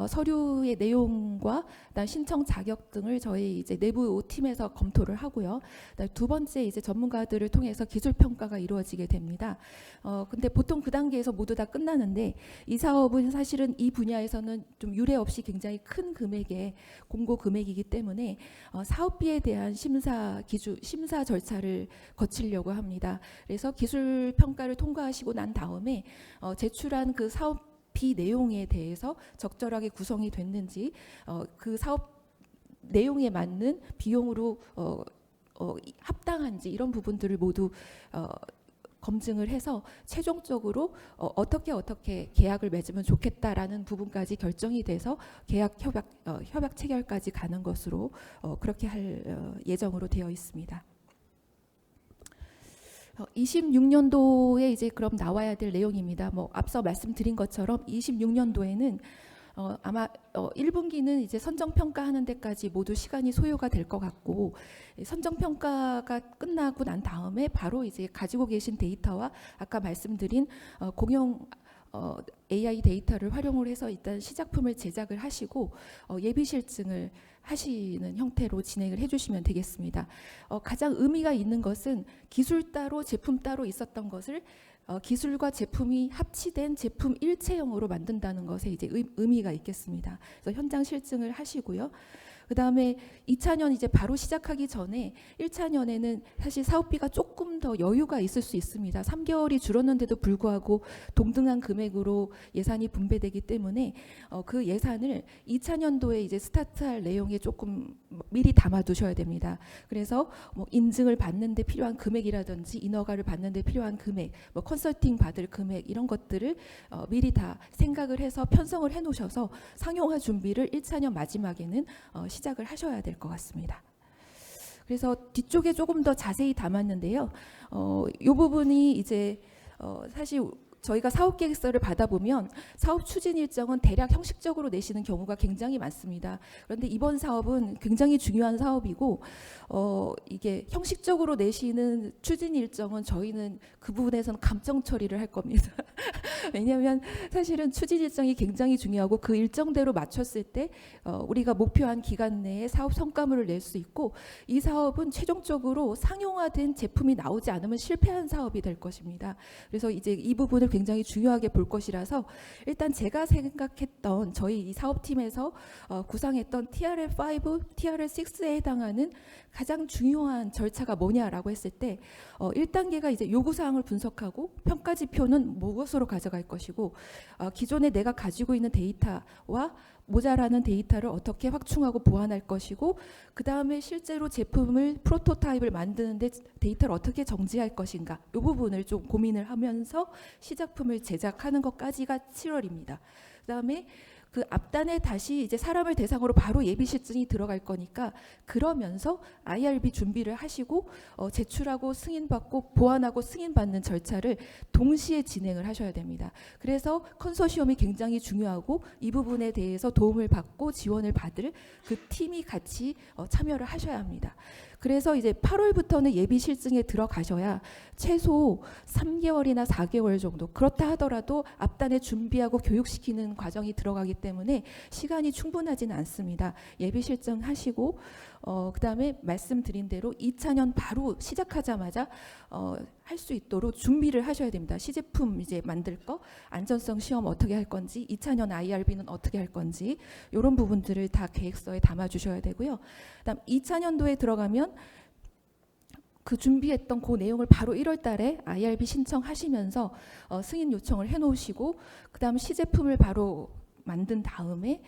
서류의 내용과 그다음 신청 자격 등을 저희 이제 내부 팀에서 검토를 하고요. 그다음 2번째 이제 전문가들을 통해서 기술 평가가 이루어지게 됩니다. 근데 보통 그 단계에서 모두 다 끝나는데 이 사업은 사실은 이 분야에서는 좀 유례 없이 굉장히 큰 금액의 공고 금액이기 때문에 사업비에 대한 심사 절차를 거치려고 합니다. 그래서 기술 평가를 통과하시고 난 다음에 제출한 그 사업비 내용에 대해서 적절하게 구성이 됐는지 그 사업 내용에 맞는 비용으로 합당한지 이런 부분들을 모두 검증을 해서 최종적으로 어떻게 계약을 맺으면 좋겠다라는 부분까지 결정이 돼서 계약 협약 체결까지 가는 것으로 그렇게 할 예정으로 되어 있습니다. 26년도에 이제 그럼 나와야 될 내용입니다. 앞서 말씀드린 것처럼 26년도에는 아마 1분기는 이제 선정평가하는 데까지 모두 시간이 소요가 될 것 같고 선정평가가 끝나고 난 다음에 바로 이제 가지고 계신 데이터와 아까 말씀드린 공용 AI 데이터를 활용을 해서 일단 시작품을 제작을 하시고 예비 실증을 하시는 형태로 진행을 해주시면 되겠습니다. 가장 의미가 있는 것은 기술 따로 제품 따로 있었던 것을 기술과 제품이 합치된 제품 일체형으로 만든다는 것에 이제 의미가 있겠습니다. 그래서 현장 실증을 하시고요. 그 다음에 2차년 이제 바로 시작하기 전에 1차년에는 사실 사업비가 조금 더 여유가 있을 수 있습니다. 3개월이 줄었는데도 불구하고 동등한 금액으로 예산이 분배되기 때문에 그 예산을 2차년도에 이제 스타트할 내용에 조금 미리 담아두셔야 됩니다. 그래서 인증을 받는 데 필요한 금액이라든지 인허가를 받는 데 필요한 금액, 컨설팅 받을 금액 이런 것들을 미리 다 생각을 해서 편성을 해놓으셔서 상용화 준비를 1차년 마지막에는 시작을 하셔야 될 것 같습니다. 그래서 뒤쪽에 조금 더 자세히 담았는데요. 이 부분이 이제 사실 저희가 사업 계획서를 받아보면 사업 추진 일정은 대략 형식적으로 내시는 경우가 굉장히 많습니다. 그런데 이번 사업은 굉장히 중요한 사업이고 이게 형식적으로 내시는 추진 일정은 저희는 그 부분에서는 감정 처리를 할 겁니다. 왜냐하면 사실은 추진 일정이 굉장히 중요하고 그 일정대로 맞췄을 때 우리가 목표한 기간 내에 사업 성과물을 낼 수 있고 이 사업은 최종적으로 상용화된 제품이 나오지 않으면 실패한 사업이 될 것입니다. 그래서 이제 이 부분을 굉장히 중요하게 볼 것이라서 일단 제가 생각했던 저희 이 사업팀에서 구상했던 TRL5, TRL6에 해당하는 가장 중요한 절차가 뭐냐라고 했을 때 1단계가 이제 요구사항을 분석하고 평가지표는 무엇으로 가져갈 것이고 기존에 내가 가지고 있는 데이터와 모자라는 데이터를 어떻게 확충하고 보완할 것이고 그 다음에 실제로 제품을 프로토타입을 만드는데 데이터를 어떻게 정지할 것인가 이 부분을 좀 고민을 하면서 시작품을 제작하는 것까지가 7월입니다. 그 다음에 그 앞단에 다시 이제 사람을 대상으로 바로 예비 실증이 들어갈 거니까 그러면서 IRB 준비를 하시고 제출하고 승인받고 보완하고 승인받는 절차를 동시에 진행을 하셔야 됩니다. 그래서 컨소시엄이 굉장히 중요하고 이 부분에 대해서 도움을 받고 지원을 받을 그 팀이 같이 참여를 하셔야 합니다. 그래서 이제 8월부터는 예비 실증에 들어가셔야 최소 3개월이나 4개월 정도 그렇다 하더라도 앞단에 준비하고 교육시키는 과정이 들어가기 때문에 시간이 충분하지는 않습니다. 예비 실증 하시고 그다음에 말씀드린 대로 2차년 바로 시작하자마자 할 수 있도록 준비를 하셔야 됩니다. 시제품 이제 만들 거, 안전성 시험 어떻게 할 건지, 2차년 IRB는 어떻게 할 건지 이런 부분들을 다 계획서에 담아 주셔야 되고요. 그다음 2차년도에 들어가면 그 준비했던 그 내용을 바로 1월 달에 IRB 신청하시면서 승인 요청을 해놓으시고 그다음 시제품을 바로 만든 다음에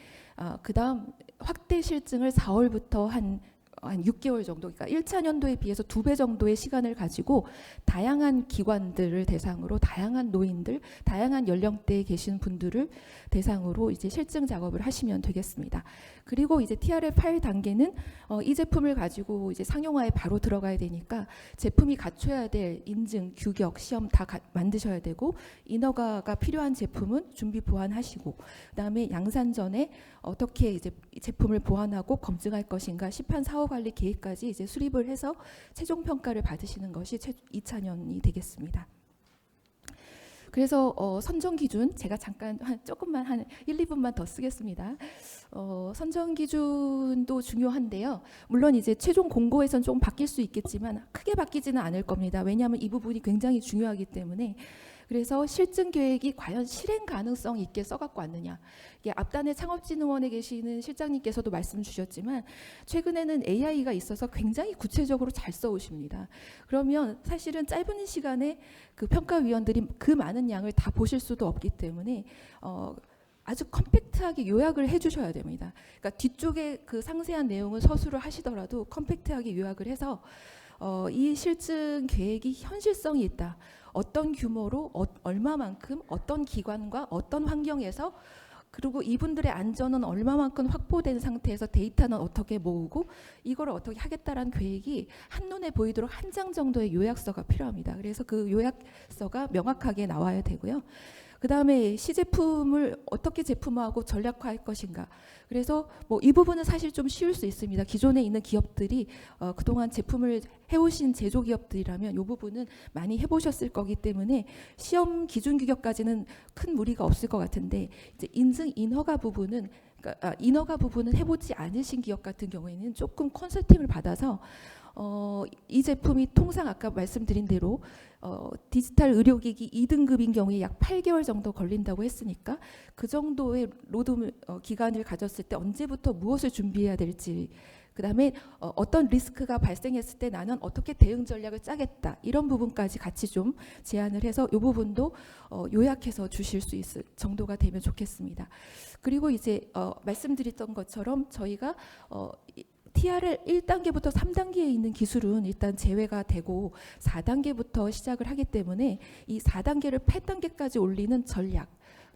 그다음 확대 실증을 4월부터 한 6개월 정도, 그러니까 1차년도에 비해서 2배 정도의 시간을 가지고 다양한 기관들을 대상으로 다양한 노인들, 다양한 연령대에 계신 분들을 대상으로 이제 실증 작업을 하시면 되겠습니다. 그리고 이제 TRL 파일 단계는 이 제품을 가지고 이제 상용화에 바로 들어가야 되니까 제품이 갖춰야 될 인증, 규격, 시험 다 만드셔야 되고 인허가가 필요한 제품은 준비 보완하시고 그다음에 양산 전에 어떻게 이제 제품을 보완하고 검증할 것인가 시판 사후 관리 계획까지 이제 수립을 해서 최종 평가를 받으시는 것이 2차년이 되겠습니다. 그래서 선정 기준 제가 잠깐 조금만 한 1, 2분만 더 쓰겠습니다. 선정 기준도 중요한데요. 물론 이제 최종 공고에선 좀 바뀔 수 있겠지만 크게 바뀌지는 않을 겁니다. 왜냐하면 이 부분이 굉장히 중요하기 때문에. 그래서 실증 계획이 과연 실행 가능성 있게 써갖고 왔느냐. 이게 앞단에 창업진흥원에 계시는 실장님께서도 말씀 주셨지만 최근에는 AI가 있어서 굉장히 구체적으로 잘 써오십니다. 그러면 사실은 짧은 시간에 그 평가위원들이 그 많은 양을 다 보실 수도 없기 때문에 아주 컴팩트하게 요약을 해주셔야 됩니다. 그러니까 뒤쪽에 그 상세한 내용은 서술을 하시더라도 컴팩트하게 요약을 해서 이 실증 계획이 현실성이 있다. 어떤 규모로 얼마만큼 어떤 기관과 어떤 환경에서 그리고 이분들의 안전은 얼마만큼 확보된 상태에서 데이터는 어떻게 모으고 이걸 어떻게 하겠다라는 계획이 한눈에 보이도록 한 장 정도의 요약서가 필요합니다. 그래서 그 요약서가 명확하게 나와야 되고요. 그 다음에 시제품을 어떻게 제품화하고 전략화할 것인가. 그래서 뭐 이 부분은 사실 좀 쉬울 수 있습니다. 기존에 있는 기업들이 그동안 제품을 해오신 제조기업들이라면 이 부분은 많이 해보셨을 거기 때문에 시험 기준 규격까지는 큰 무리가 없을 것 같은데 이제 인증 인허가 부분은 인허가 부분은 해보지 않으신 기업 같은 경우에는 조금 컨설팅을 받아서 이 제품이 통상 아까 말씀드린 대로 디지털 의료기기 2등급인 경우에 약 8개월 정도 걸린다고 했으니까 그 정도의 로드 기간을 가졌을 때 언제부터 무엇을 준비해야 될지 그다음에 어떤 리스크가 발생했을 때 나는 어떻게 대응 전략을 짜겠다 이런 부분까지 같이 좀 제안을 해서 이 부분도 요약해서 주실 수 있을 정도가 되면 좋겠습니다. 그리고 이제 말씀드렸던 것처럼 저희가 TRL 1단계부터 3단계에 있는 기술은 일단 제외가 되고 4단계부터 시작을 하기 때문에 이 4단계를 8단계까지 올리는 전략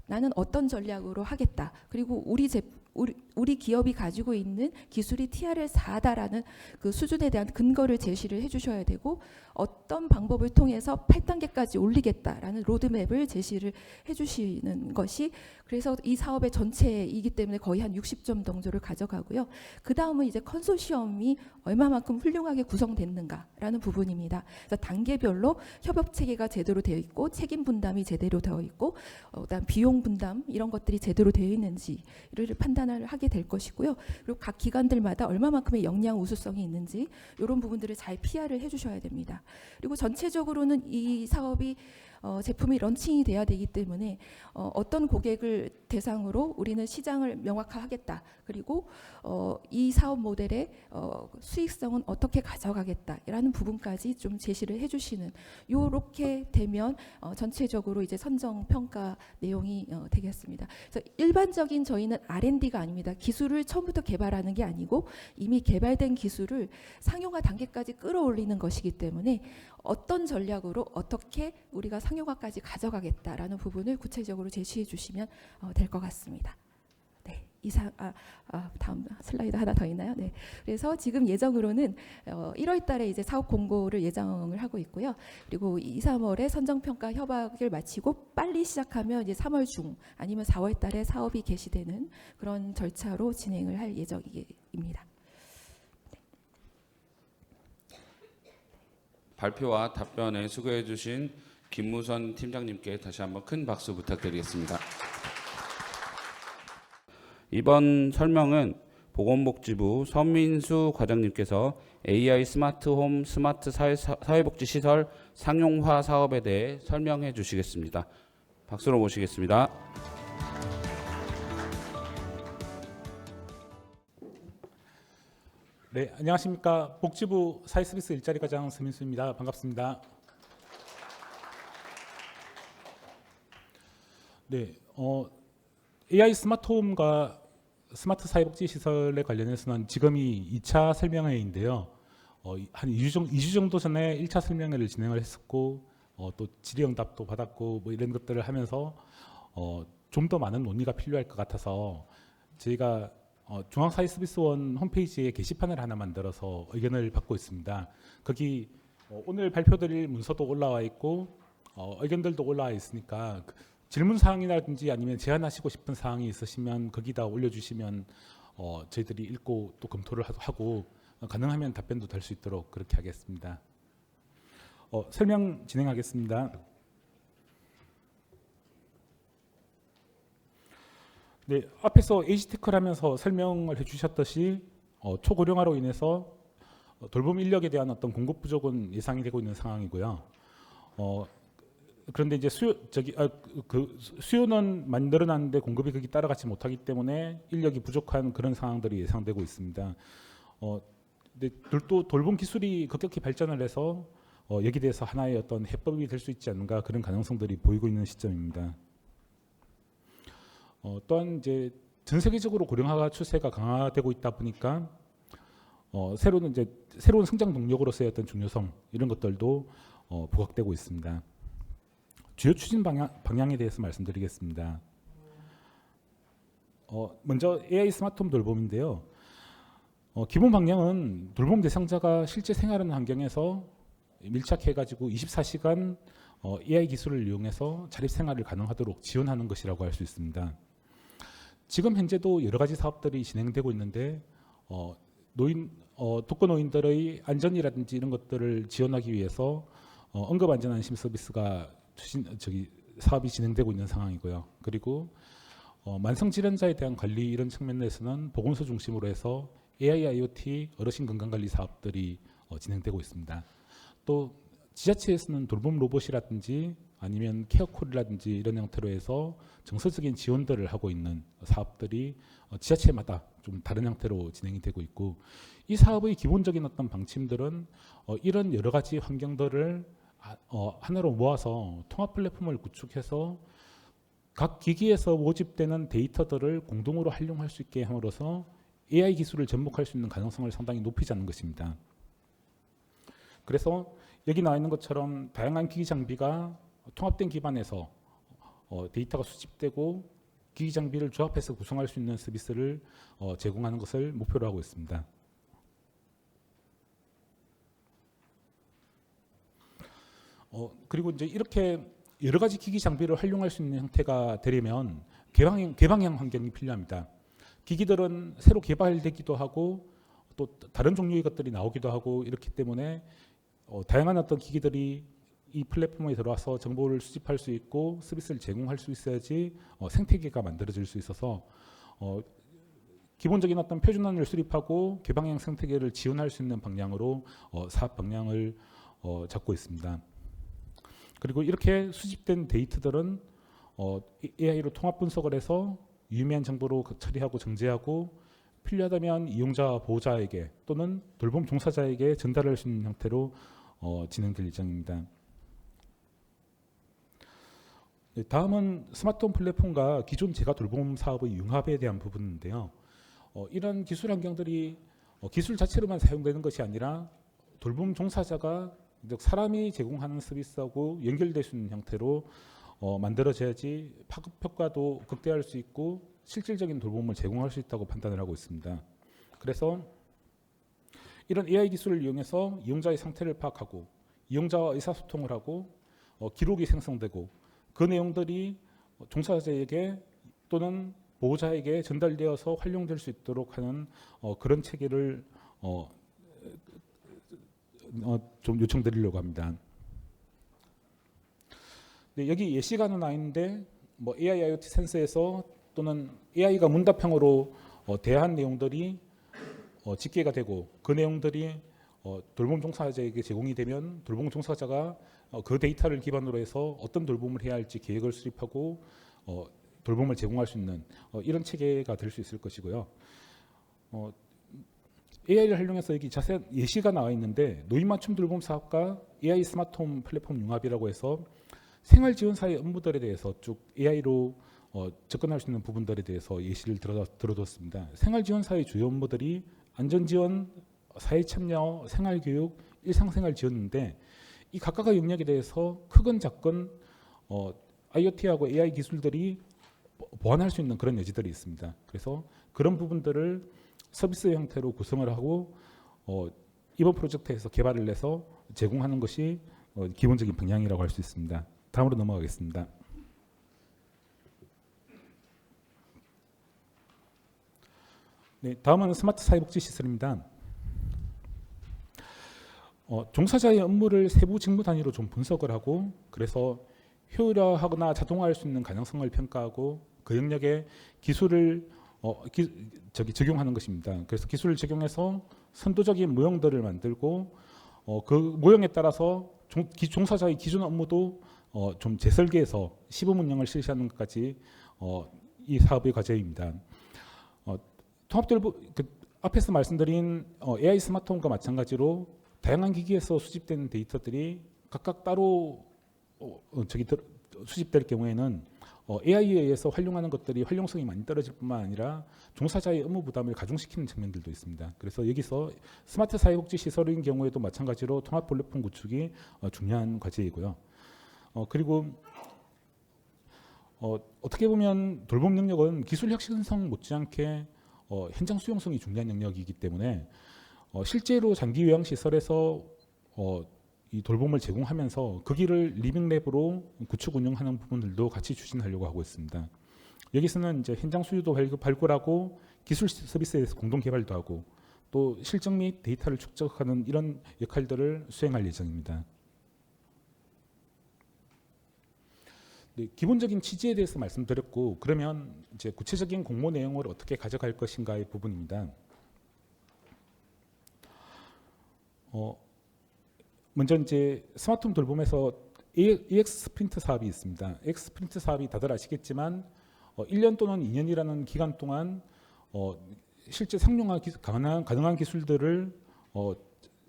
나는 어떤 전략으로 하겠다. 그리고 우리 기업이 가지고 있는 기술이 TRL 4다라는 그 수준에 대한 근거를 제시를 해주셔야 되고 어떤 방법을 통해서 8단계까지 올리겠다라는 로드맵을 제시를 해주시는 것이 그래서 이 사업의 전체이기 때문에 거의 한 60점 정도를 가져가고요. 그 다음은 이제 컨소시엄이 얼마만큼 훌륭하게 구성됐는가라는 부분입니다. 그래서 단계별로 협업 체계가 제대로 되어 있고 책임 분담이 제대로 되어 있고 그다음 비용 분담 이런 것들이 제대로 되어 있는지를 판단을 하게 될 것이고요. 그리고 각 기관들마다 얼마만큼의 역량 우수성이 있는지 이런 부분들을 잘 PR을 해주셔야 됩니다. 그리고 전체적으로는 이 사업이 제품이 런칭이 돼야 되기 때문에 어떤 고객을 대상으로 우리는 시장을 명확화하겠다. 그리고 이 사업 모델의 수익성은 어떻게 가져가겠다라는 부분까지 좀 제시를 해주시는 요렇게 되면 전체적으로 이제 선정 평가 내용이 되겠습니다. 그래서 일반적인 저희는 R&D가 아닙니다. 기술을 처음부터 개발하는 게 아니고 이미 개발된 기술을 상용화 단계까지 끌어올리는 것이기 때문에 어떤 전략으로 어떻게 우리가 상용화까지 가져가겠다라는 부분을 구체적으로 제시해 주시면 될 것 같습니다. 네, 다음 슬라이드 하나 더 있나요? 네, 그래서 지금 예정으로는 1월달에 이제 사업 공고를 예정을 하고 있고요. 그리고 2, 3월에 선정평가 협약을 마치고 빨리 시작하면 이제 3월 중 아니면 4월달에 사업이 개시되는 그런 절차로 진행을 할 예정입니다. 발표와 답변에 수고해 주신 김무선 팀장님께 다시 한번 큰 박수 부탁드리겠습니다. 이번 설명은 보건복지부 서민수 과장님께서 AI 스마트홈 스마트 사회복지 시설 상용화 사업에 대해 설명해 주시겠습니다. 박수로 모시겠습니다. 네, 안녕하십니까. 복지부 사회서비스 일자리 과장 서민수입니다. 반갑습니다. 네, AI 스마트홈과 스마트 사회복지 시설에 관련해서는 지금이 2차 설명회인데요. 한 2주 정도 전에 1차 설명회를 진행을 했었고 또 질의응답도 받았고 뭐 이런 것들을 하면서 좀 더 많은 논의가 필요할 것 같아서 저희가 중앙사회서비스원 홈페이지에 게시판을 하나 만들어서 의견을 받고 있습니다. 거기 오늘 발표드릴 문서도 올라와 있고 의견들도 올라와 있으니까 질문 사항이라든지 아니면 제안하시고 싶은 사항이 있으시면 거기다 올려주시면 저희들이 읽고 또 검토를 하고 가능하면 답변도 될 수 있도록 그렇게 하겠습니다. 설명 진행하겠습니다. 네, 앞에서 에이지테크를 하면서 설명을 해주셨듯이 초고령화로 인해서 돌봄 인력에 대한 어떤 공급 부족은 예상이 되고 있는 상황이고요. 그런데 이제 수요는 많이 늘어났는데 공급이 거기 따라가지 못하기 때문에 인력이 부족한 그런 상황들이 예상되고 있습니다. 근데 또 돌봄 기술이 급격히 발전을 해서 여기 대해서 하나의 어떤 해법이 될 수 있지 않는가 그런 가능성들이 보이고 있는 시점입니다. 또한 이제 전 세계적으로 고령화 추세가 강화되고 있다 보니까 새로운 성장 동력으로서의 어떤 중요성 이런 것들도 부각되고 있습니다. 주요 추진 방향에 대해서 말씀드리겠습니다. 먼저 AI 스마트홈 돌봄인데요. 기본 방향은 돌봄 대상자가 실제 생활하는 환경에서 밀착해가지고 24시간 AI 기술을 이용해서 자립 생활을 가능하도록 지원하는 것이라고 할 수 있습니다. 지금 현재도 여러 가지 사업들이 진행되고 있는데 독거노인들의 안전이라든지 이런 것들을 지원하기 위해서 응급안전안심 서비스가 사업이 진행되고 있는 상황이고요. 그리고 만성질환자에 대한 관리 이런 측면에서는 보건소 중심으로 해서 AI, IoT 어르신 건강관리 사업들이 진행되고 있습니다. 또 지자체에서는 돌봄 로봇이라든지 아니면 케어콜이라든지 이런 형태로 해서 정서적인 지원들을 하고 있는 사업들이 지자체마다 좀 다른 형태로 진행이 되고 있고 이 사업의 기본적인 어떤 방침들은 이런 여러 가지 환경들을 하나로 모아서 통합 플랫폼을 구축해서 각 기기에서 모집되는 데이터들을 공동으로 활용할 수 있게 함으로써 AI 기술을 접목할 수 있는 가능성을 상당히 높이자는 것입니다. 그래서 여기 나와 있는 것처럼 다양한 기기 장비가 통합된 기반에서 데이터가 수집되고 기기 장비를 조합해서 구성할 수 있는 서비스를 제공하는 것을 목표로 하고 있습니다. 그리고 이제 이렇게 여러 가지 기기 장비를 활용할 수 있는 형태가 되려면 개방형 환경이 필요합니다. 기기들은 새로 개발되기도 하고 또 다른 종류의 것들이 나오기도 하고 이렇기 때문에 다양한 어떤 기기들이 이 플랫폼에 들어와서 정보를 수집할 수 있고 서비스를 제공할 수 있어야지 생태계가 만들어질 수 있어서 기본적인 어떤 표준안을 수립하고 개방형 생태계를 지원할 수 있는 방향으로 사업 방향을 잡고 있습니다. 그리고 이렇게 수집된 데이터들은 AI로 통합 분석을 해서 유의미한 정보로 처리하고 정제하고 필요하다면 이용자 보호자에게 또는 돌봄 종사자에게 전달할 수 있는 형태로 진행될 예정입니다. 네, 다음은 스마트홈 플랫폼과 기존 재가 돌봄 사업의 융합에 대한 부분인데요. 이런 기술 환경들이 기술 자체로만 사용되는 것이 아니라 돌봄 종사자가 사람이 제공하는 서비스하고 연결될 수 있는 형태로 만들어져야지 파급 효과도 극대화할 수 있고 실질적인 돌봄을 제공할 수 있다고 판단을 하고 있습니다. 그래서 이런 AI 기술을 이용해서 이용자의 상태를 파악하고 이용자와 의사소통을 하고 기록이 생성되고 그 내용들이 종사자에게 또는 보호자에게 전달되어서 활용될 수 있도록 하는 그런 체계를 좀 요청드리려고 합니다. 네, 여기 예시가 나와 있는데 AI IoT 센서에서 또는 AI가 문답형으로 대한 내용들이 집계가 되고 그 내용들이 돌봄 종사자에게 제공이 되면 돌봄 종사자가 그 데이터를 기반으로 해서 어떤 돌봄을 해야 할지 계획을 수립하고 돌봄을 제공할 수 있는 이런 체계가 될 수 있을 것이고요. AI를 활용해서 여기 자세한 예시가 나와 있는데 노인 맞춤 돌봄 사업과 AI 스마트홈 플랫폼 융합이라고 해서 생활지원사의 업무들에 대해서 쭉 AI로 접근할 수 있는 부분들에 대해서 예시를 들어뒀습니다. 생활지원사의 주요 업무들이 안전지원, 사회참여, 생활교육, 일상생활 지원인데 이 각각의 영역에 대해서 크건 작건 IoT하고 AI 기술들이 보완할 수 있는 그런 여지들이 있습니다. 그래서 그런 부분들을 서비스 형태로 구성을 하고 이번 프로젝트에서 개발을 해서 제공하는 것이 기본적인 방향이라고 할 수 있습니다. 다음으로 넘어가겠습니다. 네, 다음은 스마트 사회복지 시설입니다. 종사자의 업무를 세부 직무 단위로 좀 분석을 하고 그래서 효율화하거나 자동화할 수 있는 가능성을 평가하고 그 영역에 기술을 적용하는 것입니다. 그래서 기술을 적용해서 선도적인 모형들을 만들고 그 모형에 따라서 종사자의 기존 업무도 좀 재설계해서 시범 운영을 실시하는 것까지 이 사업의 과제입니다. 통합돌봄 앞에서 말씀드린 AI 스마트홈과 마찬가지로 다양한 기기에서 수집된 데이터들이 각각 따로 수집될 경우에는 AI에 의해서 활용하는 것들이 활용성이 많이 떨어질 뿐만 아니라 종사자의 업무 부담을 가중시키는 측면들도 있습니다. 그래서 여기서 스마트 사회복지 시설인 경우에도 마찬가지로 통합 플랫폼 구축이 중요한 과제이고요. 그리고 어떻게 보면 돌봄 영역은 기술 혁신성 못지않게 현장 수용성이 중요한 영역이기 때문에 실제로 장기 요양 시설에서 이 돌봄을 제공하면서 그 길을 리빙랩으로 구축 운영하는 부분들도 같이 추진하려고 하고 있습니다. 여기서는 이제 현장 수요도 발굴하고 기술 서비스에 대해서 공동 개발도 하고 또 실적 및 데이터를 축적하는 이런 역할들을 수행할 예정입니다. 네, 기본적인 취지에 대해서 말씀드렸고 그러면 이제 구체적인 공모 내용을 어떻게 가져갈 것인가의 부분입니다. 먼저 이제 스마트홈 돌봄에서 EX 스프린트 사업이 있습니다. EX 스프린트 사업이 다들 아시겠지만 1년 또는 2년이라는 기간 동안 실제 상용화 가능한 기술들을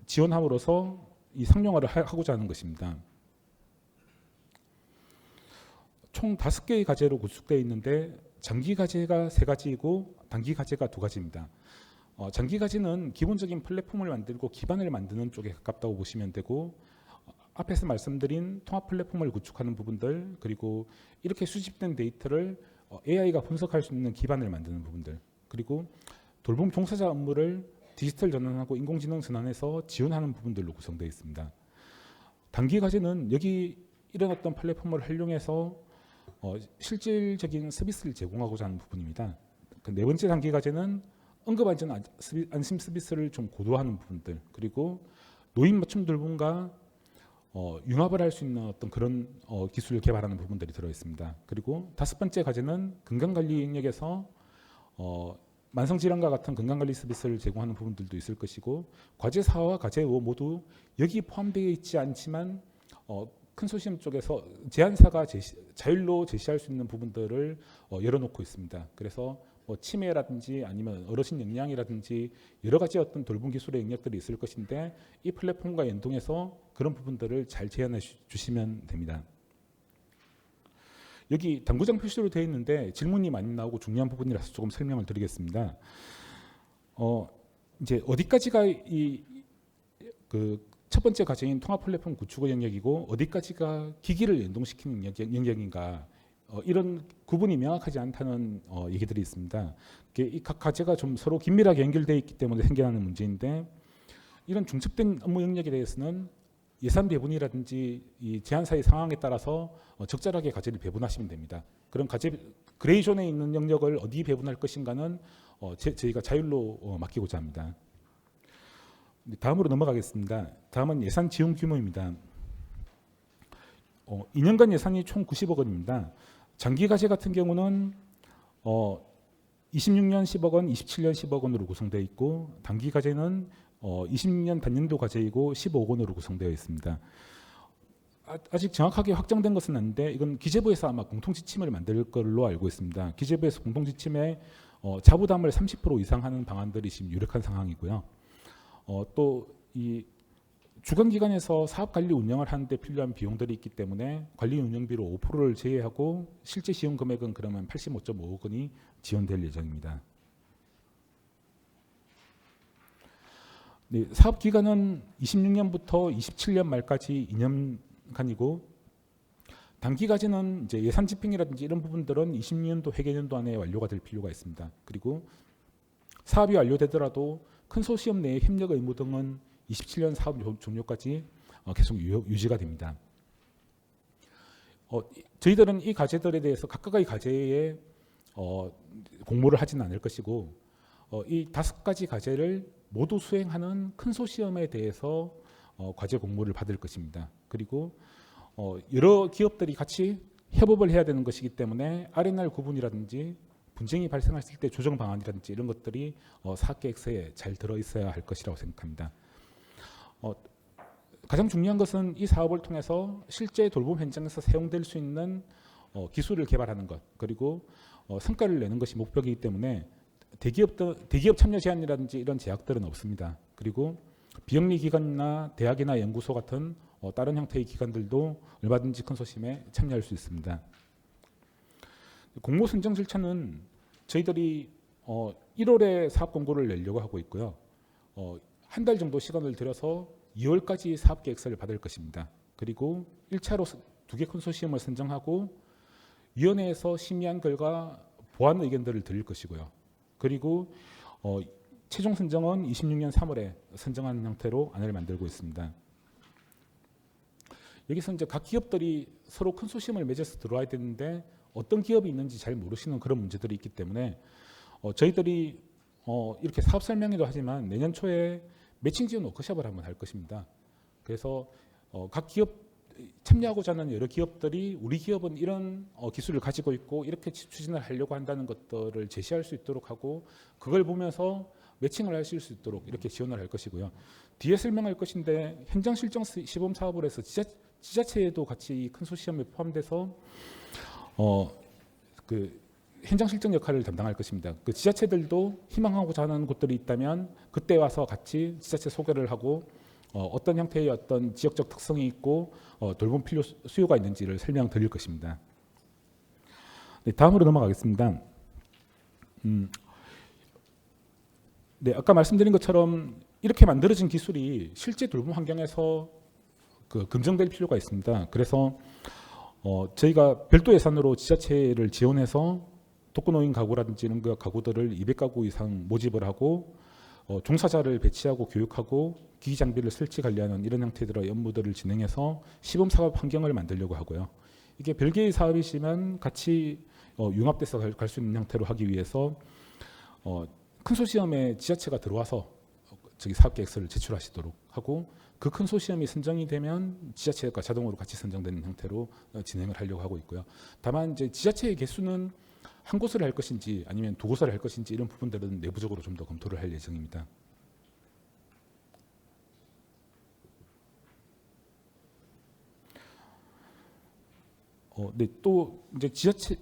지원함으로써 이 상용화를 하고자 하는 것입니다. 총 5개의 과제로 구축되어 있는데 장기 과제가 3가지이고 단기 과제가 2가지입니다. 장기 과제는 기본적인 플랫폼을 만들고 기반을 만드는 쪽에 가깝다고 보시면 되고 앞에서 말씀드린 통합 플랫폼을 구축하는 부분들 그리고 이렇게 수집된 데이터를 AI가 분석할 수 있는 기반을 만드는 부분들 그리고 돌봄 종사자 업무를 디지털 전환하고 인공지능 전환해서 지원하는 부분들로 구성되어 있습니다. 단기 과제는 여기 이런 어떤 플랫폼을 활용해서 실질적인 서비스를 제공하고자 하는 부분입니다. 그 4번째 단기 과제는 응급안전 안심 서비스를 좀 고도화하는 부분들 그리고 노인 맞춤 돌봄과 융합을 할 수 있는 어떤 그런 기술을 개발하는 부분들이 들어 있습니다. 그리고 5번째 과제는 건강관리 영역에서 만성질환과 같은 건강관리 서비스를 제공하는 부분들도 있을 것이고 과제 4와 과제 5 모두 여기 포함되어 있지 않지만 컨소시엄 쪽에서 제안사가 자율로 제시할 수 있는 부분들을 열어놓고 있습니다. 그래서 뭐 치매라든지 아니면 어르신 역량이라든지 여러 가지 어떤 돌봄 기술의 영역들이 있을 것인데 이 플랫폼과 연동해서 그런 부분들을 잘 제안해 주시면 됩니다. 여기 당구장 표시로 되어 있는데 질문이 많이 나오고 중요한 부분이라서 조금 설명을 드리겠습니다. 이제 어디까지가 첫 번째 과제인 통합 플랫폼 구축의 영역이고 어디까지가 기기를 연동시키는 영역인가 이런 구분이 명확하지 않다는 얘기들이 있습니다. 이 각 과제가 좀 서로 긴밀하게 연결되어 있기 때문에 생겨나는 문제인데 이런 중첩된 업무 영역에 대해서는 예산 배분이라든지 이 제안사의 상황에 따라서 적절하게 과제를 배분하시면 됩니다. 그럼 과제 그레이존에 있는 영역을 어디 배분할 것인가는 저희가 자율로 맡기고자 합니다. 다음으로 넘어가겠습니다. 다음은 예산 지원 규모입니다. 2년간 예산이 총 90억 원입니다. 장기 과제 같은 경우는 26년 10억 원, 27년 10억 원으로 구성되어 있고 단기 과제는 26년 단년도 과제이고 15억 원으로 구성되어 있습니다. 아직 정확하게 확정된 것은 아닌데 이건 기재부에서 아마 공통지침을 만들 걸로 알고 있습니다. 기재부에서 공통지침에 자부담을 30% 이상 하는 방안들이 지금 유력한 상황이고요. 또 이 주관기관에서 사업관리 운영을 하는데 필요한 비용들이 있기 때문에 관리 운영비로 5%를 제외하고 실제 지원 금액은 그러면 85.5억 원이 지원될 예정입니다. 네, 사업 기간은 26년부터 27년 말까지 2년간이고 단기 과제는 이제 예산 집행이라든지 이런 부분들은 20년도 회계년도 안에 완료가 될 필요가 있습니다. 그리고 사업이 완료되더라도 컨소시엄 내의 협력 의무 등은 27년 사업 종료까지 계속 유지가 됩니다. 저희들은 이 과제들에 대해서 각각의 과제에 공모를 하지는 않을 것이고 이 5가지 과제를 모두 수행하는 컨소시엄에 대해서 과제 공모를 받을 것입니다. 그리고 여러 기업들이 같이 협업을 해야 되는 것이기 때문에 R&R 구분이라든지 분쟁이 발생했을 때 조정 방안이라든지 이런 것들이 사업 계획서에 잘 들어 있어야 할 것이라고 생각합니다. 가장 중요한 것은 이 사업을 통해서 실제 돌봄 현장에서 사용될 수 있는 기술을 개발하는 것 그리고 성과를 내는 것이 목표이기 때문에 대기업 참여 제한이라든지 이런 제약들은 없습니다. 그리고 비영리 기관이나 대학이나 연구소 같은 다른 형태의 기관들도 얼마든지 컨소시엄에 참여할 수 있습니다. 공모 선정 절차는 저희들이 1월에 사업 공고를 내려고 하고 있고요. 한 달 정도 시간을 들여서 2월까지 사업 계획서를 받을 것입니다. 그리고 1차로 2개 컨소시엄을 선정하고 위원회에서 심의한 결과 보완 의견들을 드릴 것이고요. 그리고 최종 선정은 26년 3월에 선정한 형태로 안을 만들고 있습니다. 여기서 이제 각 기업들이 서로 컨소시엄을 맺어서 들어와야 되는데 어떤 기업이 있는지 잘 모르시는 그런 문제들이 있기 때문에 저희들이 이렇게 사업 설명회도 하지만 내년 초에 매칭 지원 워크숍을 한번 할 것입니다. 그래서 각 기업 참여하고자 하는 여러 기업들이 우리 기업은 이런 기술을 가지고 있고 이렇게 추진을 하려고 한다는 것들을 제시할 수 있도록 하고 그걸 보면서 매칭을 하실 수 있도록 이렇게 지원을 할 것이고요. 뒤에 설명할 것인데 현장 실정 시범 사업을 해서 지자체에도 같이 컨소시엄에 포함돼서 그 현장 실정 역할을 담당할 것입니다. 그 지자체들도 희망하고자 하는 곳들이 있다면 그때 와서 같이 지자체 소개를 하고 어떤 형태의 어떤 지역적 특성이 있고 돌봄 필요 수요가 있는지를 설명드릴 것입니다. 네, 다음으로 넘어가겠습니다. 네, 아까 말씀드린 것처럼 이렇게 만들어진 기술이 실제 돌봄 환경에서 검증될 필요가 있습니다. 그래서 저희가 별도 예산으로 지자체를 지원해서 독거노인 가구라든지 이런 가구들을 200가구 이상 모집을 하고 종사자를 배치하고 교육하고 기기 장비를 설치 관리하는 이런 형태들의 업무들을 진행해서 시범 사업 환경을 만들려고 하고요. 이게 별개의 사업이지만 같이 융합돼서 갈 수 있는 형태로 하기 위해서 컨소시엄에 지자체가 들어와서 사업 계획서를 제출하시도록 하고 그 컨소시엄이 선정이 되면 지자체가 자동으로 같이 선정되는 형태로 진행을 하려고 하고 있고요. 다만 이제 지자체의 개수는 한 곳을 할 것인지 아니면 두 곳을 할 것인지 이런 부분들은 내부적으로 좀 더 검토를 할 예정입니다. 네, 또 이제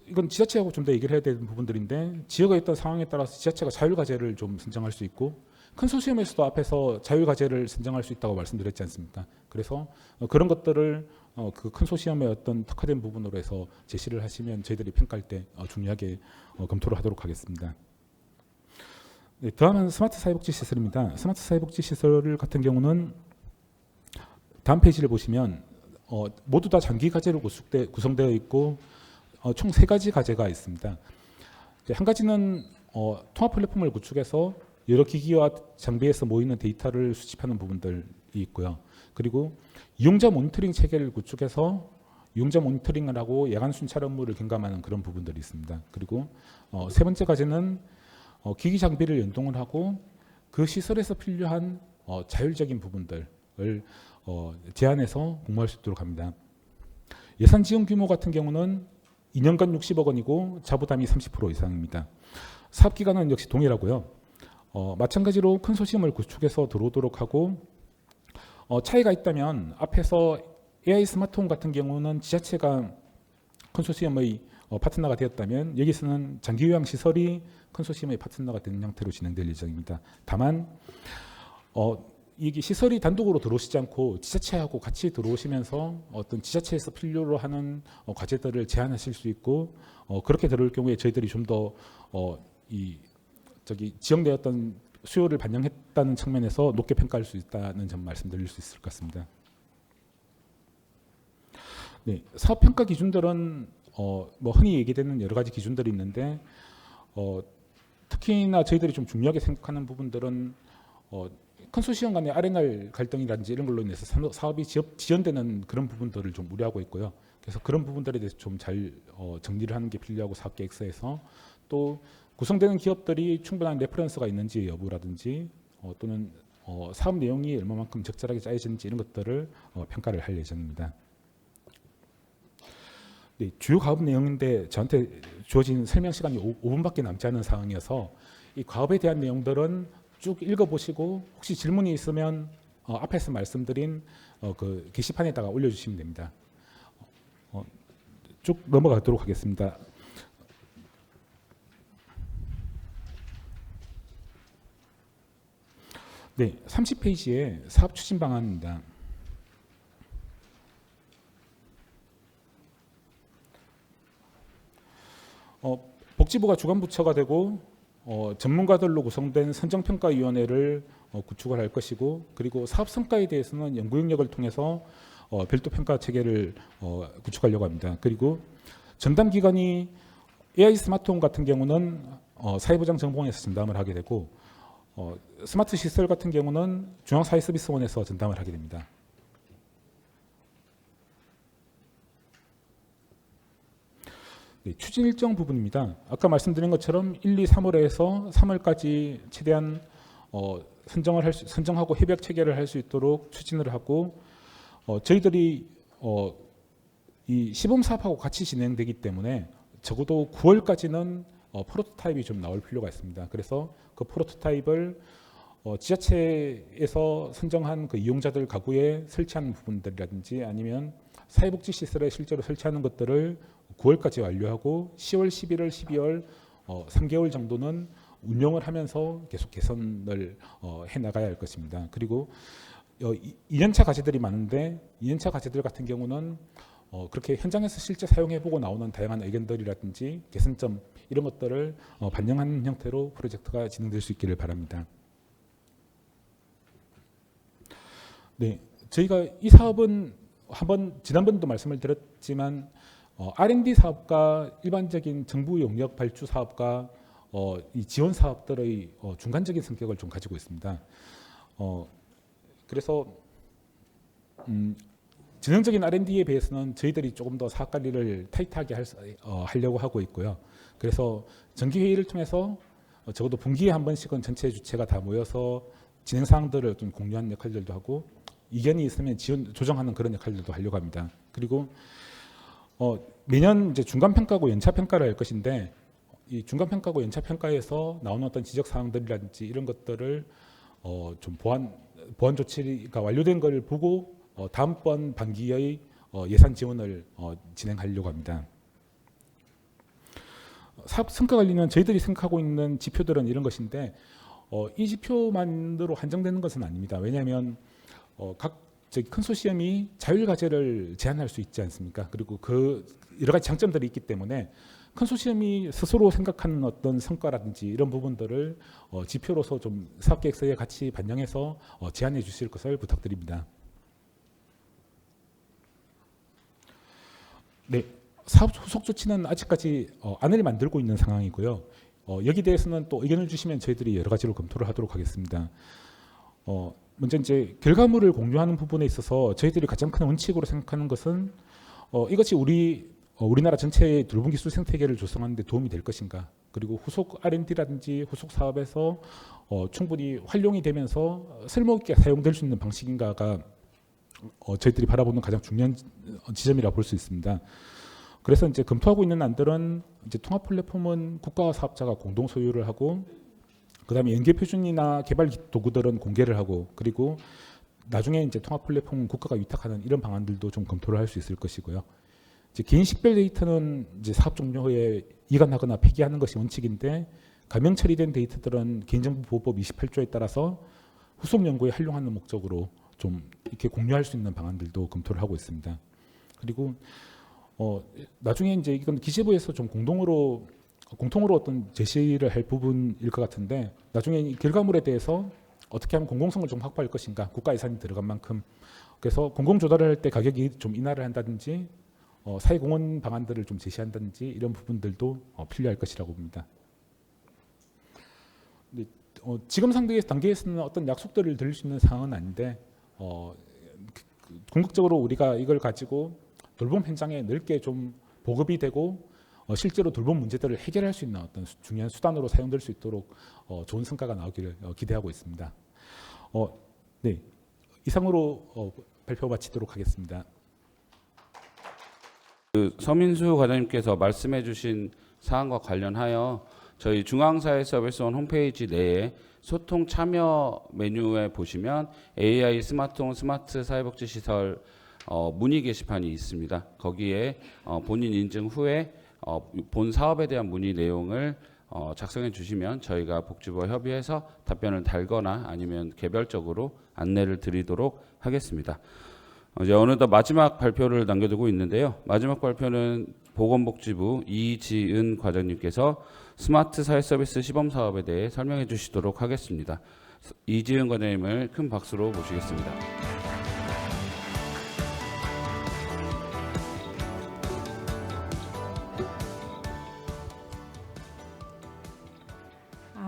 이건 지자체하고 좀 더 얘기를 해야 되는 부분들인데 지역에 있던 상황에 따라서 지자체가 자율과제를 좀 선정할 수 있고 컨소시엄에서도 앞에서 자율과제를 선정할 수 있다고 말씀드렸지 않습니까? 그래서 그런 것들을 그 컨소시엄의 어떤 특화된 부분으로 해서 제시를 하시면 저희들이 평가할 때 중요하게 검토를 하도록 하겠습니다. 네, 다음은 스마트 사회복지 시설입니다. 스마트 사회복지 시설 같은 경우는 다음 페이지를 보시면 모두 다 장기 과제로 구성되어 있고 총 3가지 과제가 있습니다. 한 가지는 통합 플랫폼을 구축해서 여러 기기와 장비에서 모이는 데이터를 수집하는 부분들이 있고요. 그리고 이용자 모니터링 체계를 구축해서 이용자 모니터링을 하고 야간 순찰 업무를 경감하는 그런 부분들이 있습니다. 그리고 세 번째 과제는 기기 장비를 연동을 하고 그 시설에서 필요한 자율적인 부분들을 제한해서 공모할 수 있도록 합니다. 예산 지원 규모 같은 경우는 2년간 60억 원이고 자부담이 30% 이상입니다. 사업 기간은 역시 동일하고요. 마찬가지로 컨소시엄을 구축해서 들어오도록 하고 차이가 있다면 앞에서 AI 스마트홈 같은 경우는 지자체가 컨소시엄의 파트너가 되었다면 여기서는 장기요양 시설이 컨소시엄의 파트너가 되는 형태로 진행될 예정입니다. 다만 이게 시설이 단독으로 들어오시지 않고 지자체하고 같이 들어오시면서 어떤 지자체에서 필요로 하는 과제들을 제안하실 수 있고 그렇게 들어올 경우에 저희들이 좀 더 지역 내 어떤 수요를 반영했다는 측면에서 높게 평가할 수 있다는 점 말씀드릴 수 있을 것 같습니다. 네, 사업 평가 기준들은 뭐 흔히 얘기되는 여러 가지 기준들이 있는데 특히나 저희들이 좀 중요하게 생각하는 부분들은 컨소시엄 간의 R&R 갈등이라든지 이런 걸로 인해서 사업이 지연되는 그런 부분들을 좀 우려하고 있고요. 그래서 그런 부분들에 대해서 좀 잘 정리를 하는 게 필요하고 사업 계획서에서 또 구성되는 기업들이 충분한 레퍼런스가 있는지 여부라든지 또는 사업 내용이 얼마만큼 적절하게 짜여지는지 이런 것들을 평가를 할 예정입니다. 네, 주요 과업 내용인데 저한테 주어진 설명 시간이 5분밖에 남지 않은 상황이어서 이 과업에 대한 내용들은 쭉 읽어보시고 혹시 질문이 있으면 앞에서 말씀드린 그 게시판에다가 올려주시면 됩니다. 쭉 넘어가도록 하겠습니다. 네, 30페이지에 사업 추진 방안입니다. 복지부가 주관부처가 되고 전문가들로 구성된 선정평가위원회를 구축을 할 것이고 그리고 사업 성과에 대해서는 연구 영역을 통해서 별도 평가 체계를 구축하려고 합니다. 그리고 전담기관이 AI 스마트홈 같은 경우는 사회보장정보원에서 전담을 하게 되고 스마트 시설 같은 경우는 중앙사회서비스원에서 전담을 하게 됩니다. 네, 추진 일정 부분입니다. 아까 말씀드린 것처럼 1, 2, 3월에서 3월까지 최대한 선정하고 협약 체계를 할 수 있도록 추진을 하고 저희들이 이 시범 사업하고 같이 진행되기 때문에 적어도 9월까지는 프로토타입이 좀 나올 필요가 있습니다. 그래서 그 프로토타입을 지자체에서 선정한 그 이용자들 가구에 설치하는 부분들이라든지 아니면 사회복지 시설에 실제로 설치하는 것들을 9월까지 완료하고 10월, 11월, 12월 3개월 정도는 운영을 하면서 계속 개선을 해나가야 할 것입니다. 그리고 2년차 과제들이 많은데 2년차 과제들 같은 경우는 그렇게 현장에서 실제 사용해보고 나오는 다양한 의견들이라든지 개선점 이런 것들을 반영하는 형태로 프로젝트가 진행될 수 있기를 바랍니다. 네, 저희가 이 사업은 지난번도 말씀을 드렸지만 R&D 사업과 일반적인 정부 용역 발주 사업과 이 지원 사업들의 중간적인 성격을 좀 가지고 있습니다. 그래서 전형적인 R&D에 비해서는 저희들이 조금 더 사업 관리를 타이트하게 하려고 하고 있고요. 그래서 정기회의를 통해서 적어도 분기에 한 번씩은 전체 주체가 다 모여서 진행 사항들을 좀 공유하는 역할들도 하고 이견이 있으면 조정하는 그런 역할들도 하려고 합니다. 그리고 매년 이제 중간 평가고 연차 평가를 할 것인데 이 중간 평가고 연차 평가에서 나오는 어떤 지적 사항들이라든지 이런 것들을 좀 보완 조치가 완료된 걸 보고 다음번 반기의 예산 지원을 진행하려고 합니다. 사업 성과 관리는 저희들이 생각하고 있는 지표들은 이런 것인데 이 지표만으로 한정되는 것은 아닙니다. 왜냐하면 각 컨소시엄이 자율과제를 제안할 수 있지 않습니까? 그리고 그 여러 가지 장점들이 있기 때문에 컨소시엄이 스스로 생각하는 어떤 성과라든지 이런 부분들을 지표로서 좀 사업계획서에 같이 반영해서 제안해 주실 것을 부탁드립니다. 네, 사업 후속 조치는 아직까지 안을 만들고 있는 상황이고요. 여기 대해서는 또 의견을 주시면 저희들이 여러 가지로 검토를 하도록 하겠습니다. 먼저 이제 결과물을 공유하는 부분에 있어서 저희들이 가장 큰 원칙으로 생각하는 것은 이것이 우리나라 전체의 돌봄 기술 생태계를 조성하는 데 도움이 될 것인가, 그리고 후속 R&D라든지 후속 사업에서 충분히 활용이 되면서 쓸모있게 사용될 수 있는 방식인가가 저희들이 바라보는 가장 중요한 지점이라 볼 수 있습니다. 그래서 이제 검토하고 있는 안들은 이제 통합 플랫폼은 국가와 사업자가 공동 소유를 하고, 그다음에 연계 표준이나 개발 도구들은 공개를 하고, 그리고 나중에 이제 통합 플랫폼은 국가가 위탁하는 이런 방안들도 좀 검토를 할 수 있을 것이고요. 이제 개인 식별 데이터는 이제 사업 종료 후에 이관하거나 폐기하는 것이 원칙인데, 가명 처리된 데이터들은 개인정보보호법 28조에 따라서 후속 연구에 활용하는 목적으로 좀 이렇게 공유할 수 있는 방안들도 검토를 하고 있습니다. 그리고 나중에 이제 이건 기재부에서 좀 공통으로 어떤 제시를 할 부분일 것 같은데, 나중에 이 결과물에 대해서 어떻게 하면 공공성을 좀 확보할 것인가, 국가 예산이 들어간 만큼. 그래서 공공 조달을 할 때 가격이 좀 인하를 한다든지 사회공헌 방안들을 좀 제시한다든지 이런 부분들도 필요할 것이라고 봅니다. 지금 단계에서는 어떤 약속들을 드릴 수 있는 상황은 아닌데 궁극적으로 우리가 이걸 가지고 돌봄 현장에 넓게 좀 보급이 되고 실제로 돌봄 문제들을 해결할 수 있는 어떤 중요한 수단으로 사용될 수 있도록 좋은 성과가 나오기를 기대하고 있습니다. 네, 이상으로 발표 마치도록 하겠습니다. 서민수 과장님께서 말씀해주신 사항과 관련하여 저희 중앙사회서비스원 홈페이지 내에 소통 참여 메뉴에 보시면 AI 스마트홈 스마트 사회복지시설 문의 게시판이 있습니다. 거기에 본인 인증 후에 본 사업에 대한 문의 내용을 작성해 주시면 저희가 복지부와 협의해서 답변을 달거나 아니면 개별적으로 안내를 드리도록 하겠습니다. 이제 어느덧 마지막 발표를 남겨두고 있는데요. 마지막 발표는 보건복지부 이지은 과장님께서 스마트 사회서비스 시범사업에 대해 설명해 주시도록 하겠습니다. 이지은 과장님을 큰 박수로 모시겠습니다.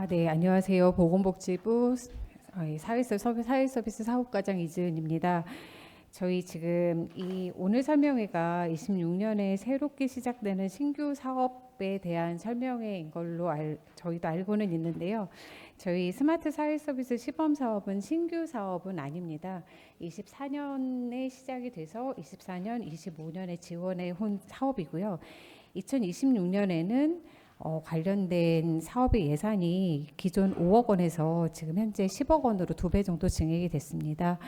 네, 안녕하세요. 보건복지부 사회서비스 사업과장 이지은입니다. 저희 지금 오늘 설명회가 26년에 새롭게 시작되는 신규 사업에 대한 설명회인 걸로 저희도 알고는 있는데요. 저희 스마트 사회서비스 시범 사업은 신규 사업은 아닙니다. 24년에 시작이 돼서 24년, 25년에 지원해 온 사업이고요. 2026년에는 관련된 사업의 예산이 기존 5억 원에서 지금 현재 10억 원으로 2배 정도 증액이 됐습니다.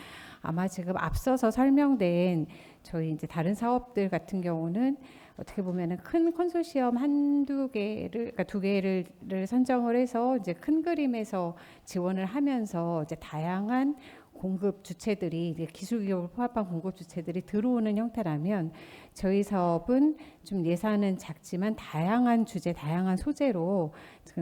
아마 지금 앞서서 설명된 저희 이제 다른 사업들 같은 경우는 어떻게 보면은 큰 컨소시엄 한두 개를, 그러니까 두 개를 선정을 해서 이제 큰 그림에서 지원을 하면서 이제 다양한 공급 주체들이 이제 기술 기업을 포함한 공급 주체들이 들어오는 형태라면, 저희 사업은 좀 예산은 작지만 다양한 주제, 다양한 소재로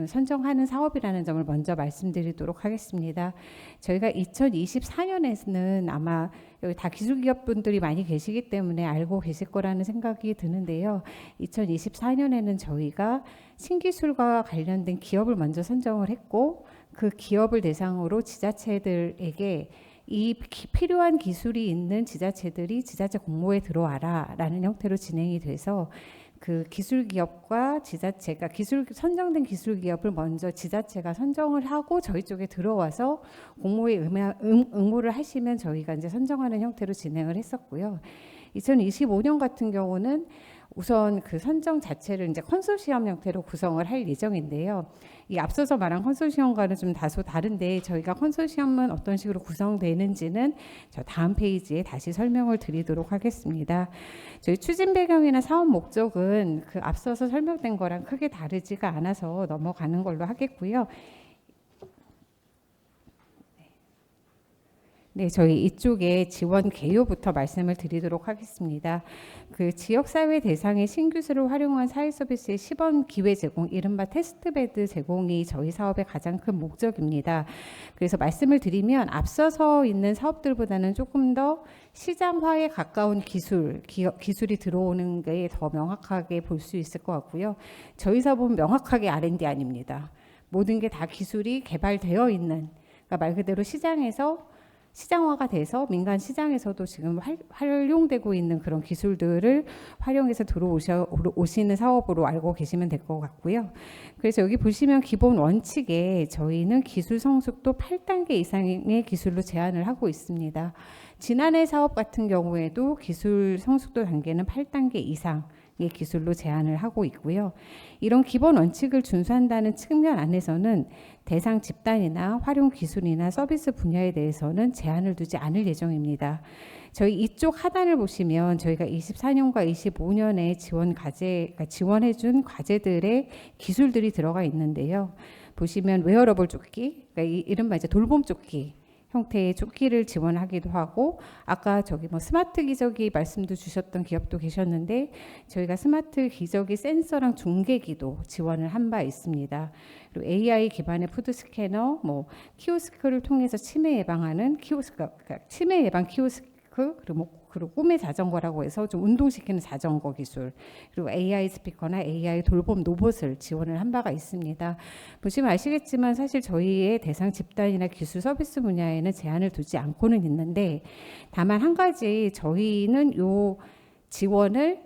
선정하는 사업이라는 점을 먼저 말씀드리도록 하겠습니다. 저희가 2024년에는 아마 여기 다 기술 기업 분들이 많이 계시기 때문에 알고 계실 거라는 생각이 드는데요. 2024년에는 저희가 신기술과 관련된 기업을 먼저 선정을 했고, 그 기업을 대상으로 지자체들에게 이 필요한 기술이 있는 지자체들이 지자체 공모에 들어와라 라는 형태로 진행이 돼서, 그 기술 기업과 지자체가 선정된 기술 기업을 먼저 지자체가 선정을 하고 저희 쪽에 들어와서 공모에 응모를 하시면 저희가 이제 선정하는 형태로 진행을 했었고요. 2025년 같은 경우는 우선 그 선정 자체를 이제 컨소시엄 형태로 구성을 할 예정인데요. 이 앞서서 말한 컨소시엄과는 좀 다소 다른데 저희가 컨소시엄은 어떤 식으로 구성되는지는 저 다음 페이지에 다시 설명을 드리도록 하겠습니다. 저희 추진 배경이나 사업 목적은 그 앞서서 설명된 거랑 크게 다르지가 않아서 넘어가는 걸로 하겠고요. 네, 저희 이쪽에 지원 개요부터 말씀을 드리도록 하겠습니다. 그 지역사회 대상의 신규수를 활용한 사회서비스의 시범 기회 제공, 이른바 테스트베드 제공이 저희 사업의 가장 큰 목적입니다. 그래서 말씀을 드리면 앞서서 있는 사업들보다는 조금 더 시장화에 가까운 기술이 들어오는 게 더 명확하게 볼 수 있을 것 같고요. 저희 사업은 명확하게 R&D 아닙니다. 모든 게 다 기술이 개발되어 있는, 그러니까 말 그대로 시장화가 돼서 민간 시장에서도 지금 활용되고 있는 그런 기술들을 활용해서 들어오시는 사업으로 알고 계시면 될 것 같고요. 그래서 여기 보시면 기본 원칙에 저희는 기술 성숙도 8단계 이상의 기술로 제한을 하고 있습니다. 지난해 사업 같은 경우에도 기술 성숙도 단계는 8단계 이상 의 기술로 제한을 하고 있고요. 이런 기본 원칙을 준수한다는 측면 안에서는 대상 집단이나 활용 기술이나 서비스 분야에 대해서는 제한을 두지 않을 예정입니다. 저희 이쪽 하단을 보시면 저희가 24년과 25년에 지원해준 과제들의 기술들이 들어가 있는데요. 보시면 웨어러블 조끼, 그러니까 이른바 이제 돌봄 조끼 형태의 조끼를 지원하기도 하고, 아까 저기 뭐 스마트 기저귀 말씀도 주셨던 기업도 계셨는데 저희가 스마트 기저귀 센서랑 중계기도 지원을 한 바 있습니다. 그리고 AI 기반의 푸드 스캐너, 뭐 키오스크를 통해서 치매 예방하는 치매 예방 키오스크, 그리고 꿈의 자전거라고 해서 좀 운동시키는 자전거 기술, 그리고 AI 스피커나 AI 돌봄 로봇을 지원을 한 바가 있습니다. 보시면 아시겠지만 사실 저희의 대상 집단이나 기술 서비스 분야에는 제한을 두지 않고는 있는데, 다만 한 가지 저희는 요 지원을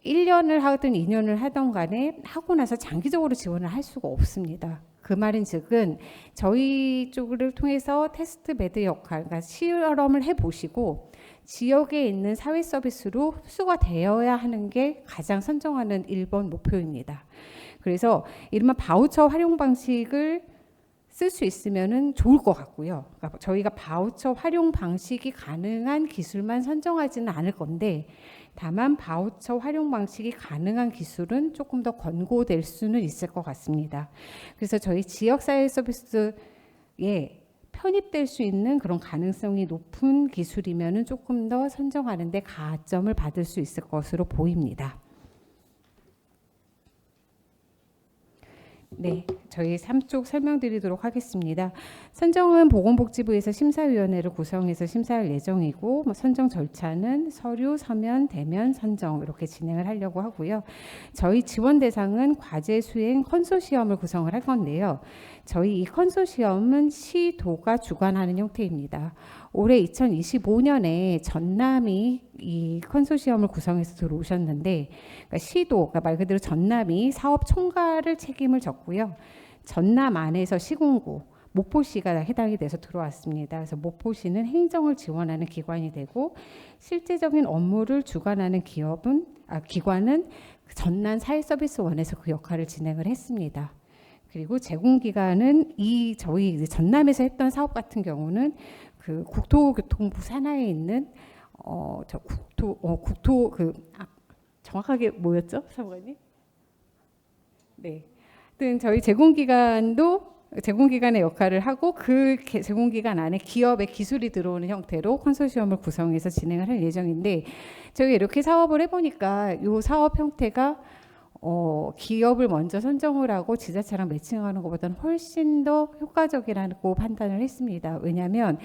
1년을 하든 2년을 하던 간에 하고 나서 장기적으로 지원을 할 수가 없습니다. 그 말인즉은 저희 쪽을 통해서 테스트 베드 역할, 그러니까 실험을 해보시고 지역에 있는 사회 서비스로 흡수가 되어야 하는 게 가장 선정하는 1번 목표입니다. 그래서 이른바 바우처 활용 방식을 쓸 수 있으면 좋을 것 같고요. 그러니까 저희가 바우처 활용 방식이 가능한 기술만 선정하지는 않을 건데, 다만 바우처 활용 방식이 가능한 기술은 조금 더 권고될 수는 있을 것 같습니다. 그래서 저희 지역사회 서비스에 편입될 수 있는 그런 가능성이 높은 기술이면은 조금 더 선정하는 데 가점을 받을 수 있을 것으로 보입니다. 네, 저희 3쪽 설명드리도록 하겠습니다. 선정은 보건복지부에서 심사위원회를 구성해서 심사할 예정이고, 선정 절차는 서류, 서면, 대면, 선정 이렇게 진행을 하려고 하고요. 저희 지원 대상은 과제 수행 컨소시엄을 구성을 할 건데요. 저희 이 컨소시엄은 시도가 주관하는 형태입니다. 올해 2025년에 전남이 이 컨소시엄을 구성해서 들어오셨는데, 그러니까 그러니까 말 그대로 전남이 사업 총괄을 책임을 졌고요. 전남 안에서 시군구, 목포시가 해당이 돼서 들어왔습니다. 그래서 목포시는 행정을 지원하는 기관이 되고, 실제적인 업무를 주관하는 기관은 전남 사회서비스원에서 그 역할을 진행을 했습니다. 그리고 제공기관은 저희 전남에서 했던 사업 같은 경우는 그 국토교통부 산하에 있는 정확하게 뭐였죠, 사무관님? 네, 하여튼 저희 제공기관의 역할을 하고, 그 제공기관 안에 기업의 기술이 들어오는 형태로 컨소시엄을 구성해서 진행을 할 예정인데, 저희 이렇게 사업을 해보니까 이 사업 형태가 기업을 먼저 선정을 하고 지자체랑 매칭하는 것보다는 훨씬 더 효과적이라고 판단을 했습니다. 왜냐하면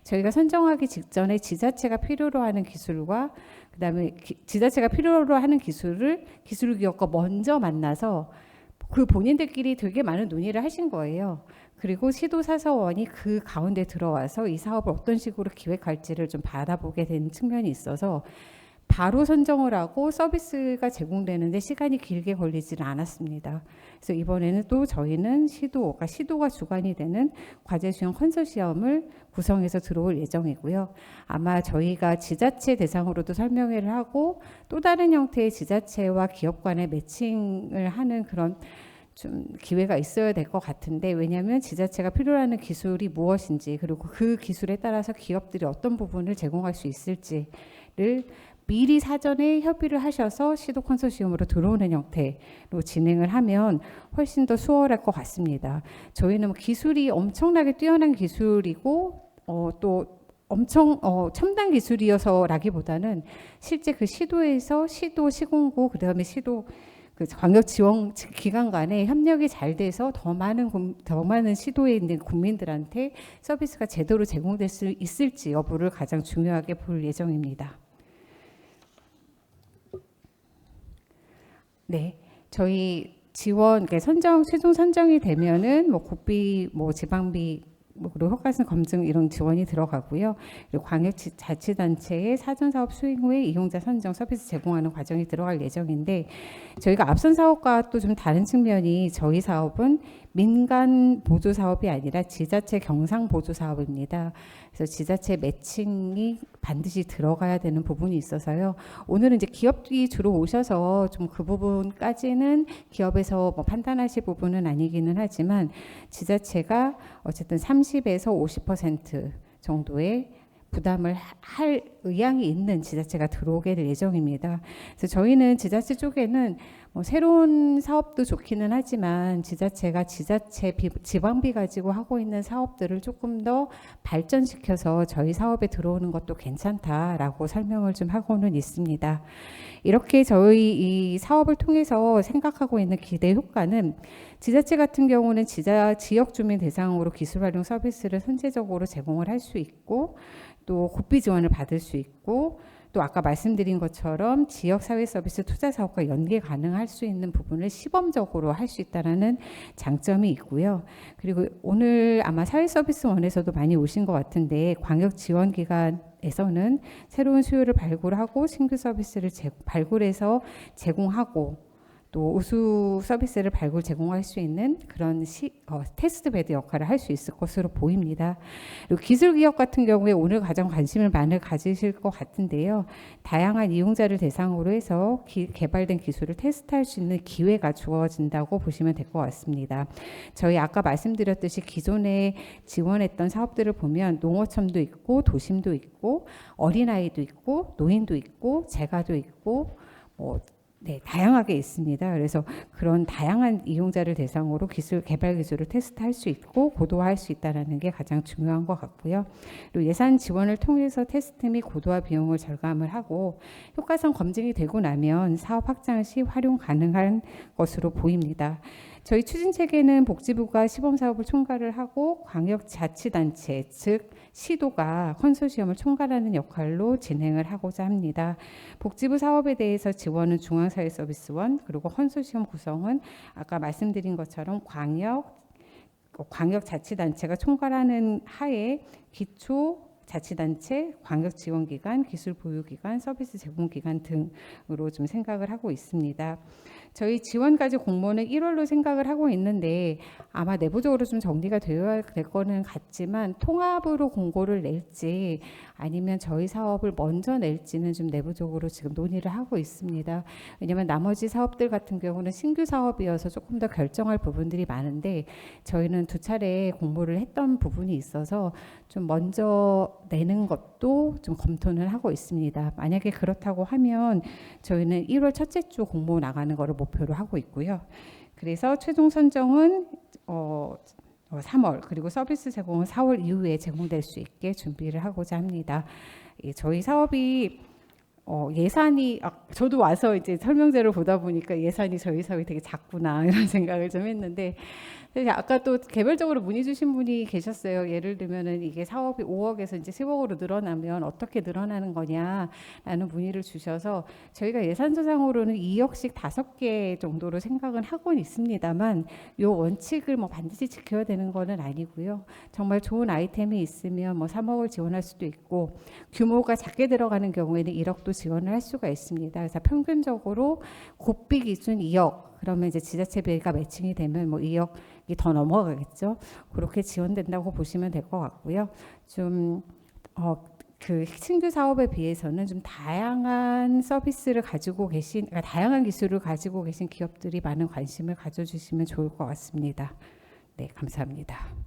저희가 선정하기 직전에 지자체가 필요로 하는 기술과 그다음에 지자체가 필요로 하는 기술 기업과 먼저 만나서 그 본인들끼리 되게 많은 논의를 하신 거예요. 그리고 시도사서원이 그 가운데 들어와서 이 사업을 어떤 식으로 기획할지를 좀 받아보게 된 측면이 있어서 바로 선정을 하고 서비스가 제공되는데 시간이 길게 걸리지는 않았습니다. 그래서 이번에는 또 저희는 그러니까 시도가 주관이 되는 과제 수행 컨소시엄을 구성해서 들어올 예정이고요. 아마 저희가 지자체 대상으로도 설명회를 하고 또 다른 형태의 지자체와 기업 간의 매칭을 하는 그런 좀 기회가 있어야 될 것 같은데, 왜냐하면 지자체가 필요로 하는 기술이 무엇인지, 그리고 그 기술에 따라서 기업들이 어떤 부분을 제공할 수 있을지를 미리 사전에 협의를 하셔서 시도 컨소시엄으로 들어오는 형태로 진행을 하면 훨씬 더 수월할 것 같습니다. 저희는 뭐 기술이 엄청나게 뛰어난 기술이고 또 엄청 첨단 기술이어서라기보다는 실제 그 시도에서 시도 시공고 그다음에 시도 그 광역 지원 기관 간의 협력이 잘 돼서 더 많은 시도에 있는 국민들한테 서비스가 제대로 제공될 수 있을지 여부를 가장 중요하게 볼 예정입니다. 네, 저희 지원 최종 선정이 되면은 뭐 국비, 뭐 지방비, 그리고 효과성 검증 이런 지원이 들어가고요. 그리고 광역자치단체의 사전사업 수행 후에 이용자 선정 서비스 제공하는 과정이 들어갈 예정인데, 저희가 앞선 사업과 또 좀 다른 측면이 저희 사업은 민간 보조 사업이 아니라 지자체 경상 보조 사업입니다. 그래서 지자체 매칭이 반드시 들어가야 되는 부분이 있어서요. 오늘은 이제 기업이 주로 오셔서 좀 그 부분까지는 기업에서 뭐 판단하실 부분은 아니기는 하지만 지자체가 어쨌든 30에서 50% 정도의 부담을 할 의향이 있는 지자체가 들어오게 될 예정입니다. 그래서 저희는 지자체 쪽에는 뭐 새로운 사업도 좋기는 하지만 지자체가 지방비 가지고 하고 있는 사업들을 조금 더 발전시켜서 저희 사업에 들어오는 것도 괜찮다라고 설명을 좀 하고는 있습니다. 이렇게 저희 이 사업을 통해서 생각하고 있는 기대 효과는, 지자체 같은 경우는 지역 주민 대상으로 기술 활용 서비스를 선제적으로 제공을 할 수 있고, 또 국비 지원을 받을 수 있고, 또 아까 말씀드린 것처럼 지역 사회 서비스 투자 사업과 연계 가능할 수 있는 부분을 시범적으로 할 수 있다라는 장점이 있고요. 그리고 오늘 아마 사회서비스원에서도 많이 오신 것 같은데, 광역 지원 기관에서는 새로운 수요를 발굴하고 신규 서비스를 발굴해서 제공하고, 또 우수 서비스를 제공할 수 있는 그런 테스트 베드 역할을 할 수 있을 것으로 보입니다. 그리고 기술 기업 같은 경우에 오늘 가장 관심을 많이 가지실 것 같은데요. 다양한 이용자를 대상으로 해서 개발된 기술을 테스트할 수 있는 기회가 주어진다고 보시면 될 것 같습니다. 저희 아까 말씀드렸듯이 기존에 지원했던 사업들을 보면 농어촌도 있고 도심도 있고 어린아이도 있고 노인도 있고 재가도 있고 다양하게 있습니다. 그래서 그런 다양한 이용자를 대상으로 개발 기술을 테스트할 수 있고 고도화할 수 있다는 게 가장 중요한 것 같고요. 그리고 예산 지원을 통해서 테스트 및 고도화 비용을 절감을 하고 효과성 검증이 되고 나면 사업 확장 시 활용 가능한 것으로 보입니다. 저희 추진 체계는 복지부가 시범 사업을 총괄을 하고 광역자치단체 즉 시도가 컨소시엄을 총괄하는 역할로 진행을 하고자 합니다. 복지부 사업에 대해서 지원은 중앙사회서비스원, 그리고 컨소시엄 구성은 아까 말씀드린 것처럼 광역자치단체가 총괄하는 하에 기초자치단체, 광역지원기관, 기술보유기관, 서비스 제공기관 등으로 좀 생각을 하고 있습니다. 저희 지원까지 공모는 1월로 생각을 하고 있는데 아마 내부적으로 좀 정리가 되어야 될 거는 같지만 통합으로 공고를 낼지 아니면 저희 사업을 먼저 낼지는 좀 내부적으로 지금 논의를 하고 있습니다. 왜냐하면 나머지 사업들 같은 경우는 신규 사업이어서 조금 더 결정할 부분들이 많은데 저희는 2차례 공모를 했던 부분이 있어서 좀 먼저 내는 것도 좀 검토는 하고 있습니다. 만약에 그렇다고 하면 저희는 1월 첫째 주 공모 나가는 거를 목표로 하고 있고요. 그래서 최종 선정은 3월, 그리고 서비스 제공은 4월 이후에 제공될 수 있게 준비를 하고자 합니다. 저희 사업이 예산이 저도 와서 이제 설명제를 보다 보니까 예산이 저희 사업이 되게 작구나 이런 생각을 좀 했는데, 아까 또 개별적으로 문의 주신 분이 계셨어요. 예를 들면은 이게 사업이 5억에서 이제 10억으로 늘어나면 어떻게 늘어나는 거냐라는 문의를 주셔서 저희가 예산서상으로는 2억씩 5개 정도로 생각은 하고 있습니다만 요 원칙을 뭐 반드시 지켜야 되는 거는 아니고요. 정말 좋은 아이템이 있으면 뭐 3억을 지원할 수도 있고 규모가 작게 들어가는 경우에는 1억도 지원을 할 수가 있습니다. 그래서 평균적으로 국비 기준 2억, 그러면 이제 지자체비가 매칭이 되면 뭐 2억이 더 넘어가겠죠. 그렇게 지원된다고 보시면 될 것 같고요. 그 신규 사업에 비해서는 좀 다양한 서비스를 가지고 계신, 그러니까 다양한 기술을 가지고 계신 기업들이 많은 관심을 가져주시면 좋을 것 같습니다. 네, 감사합니다.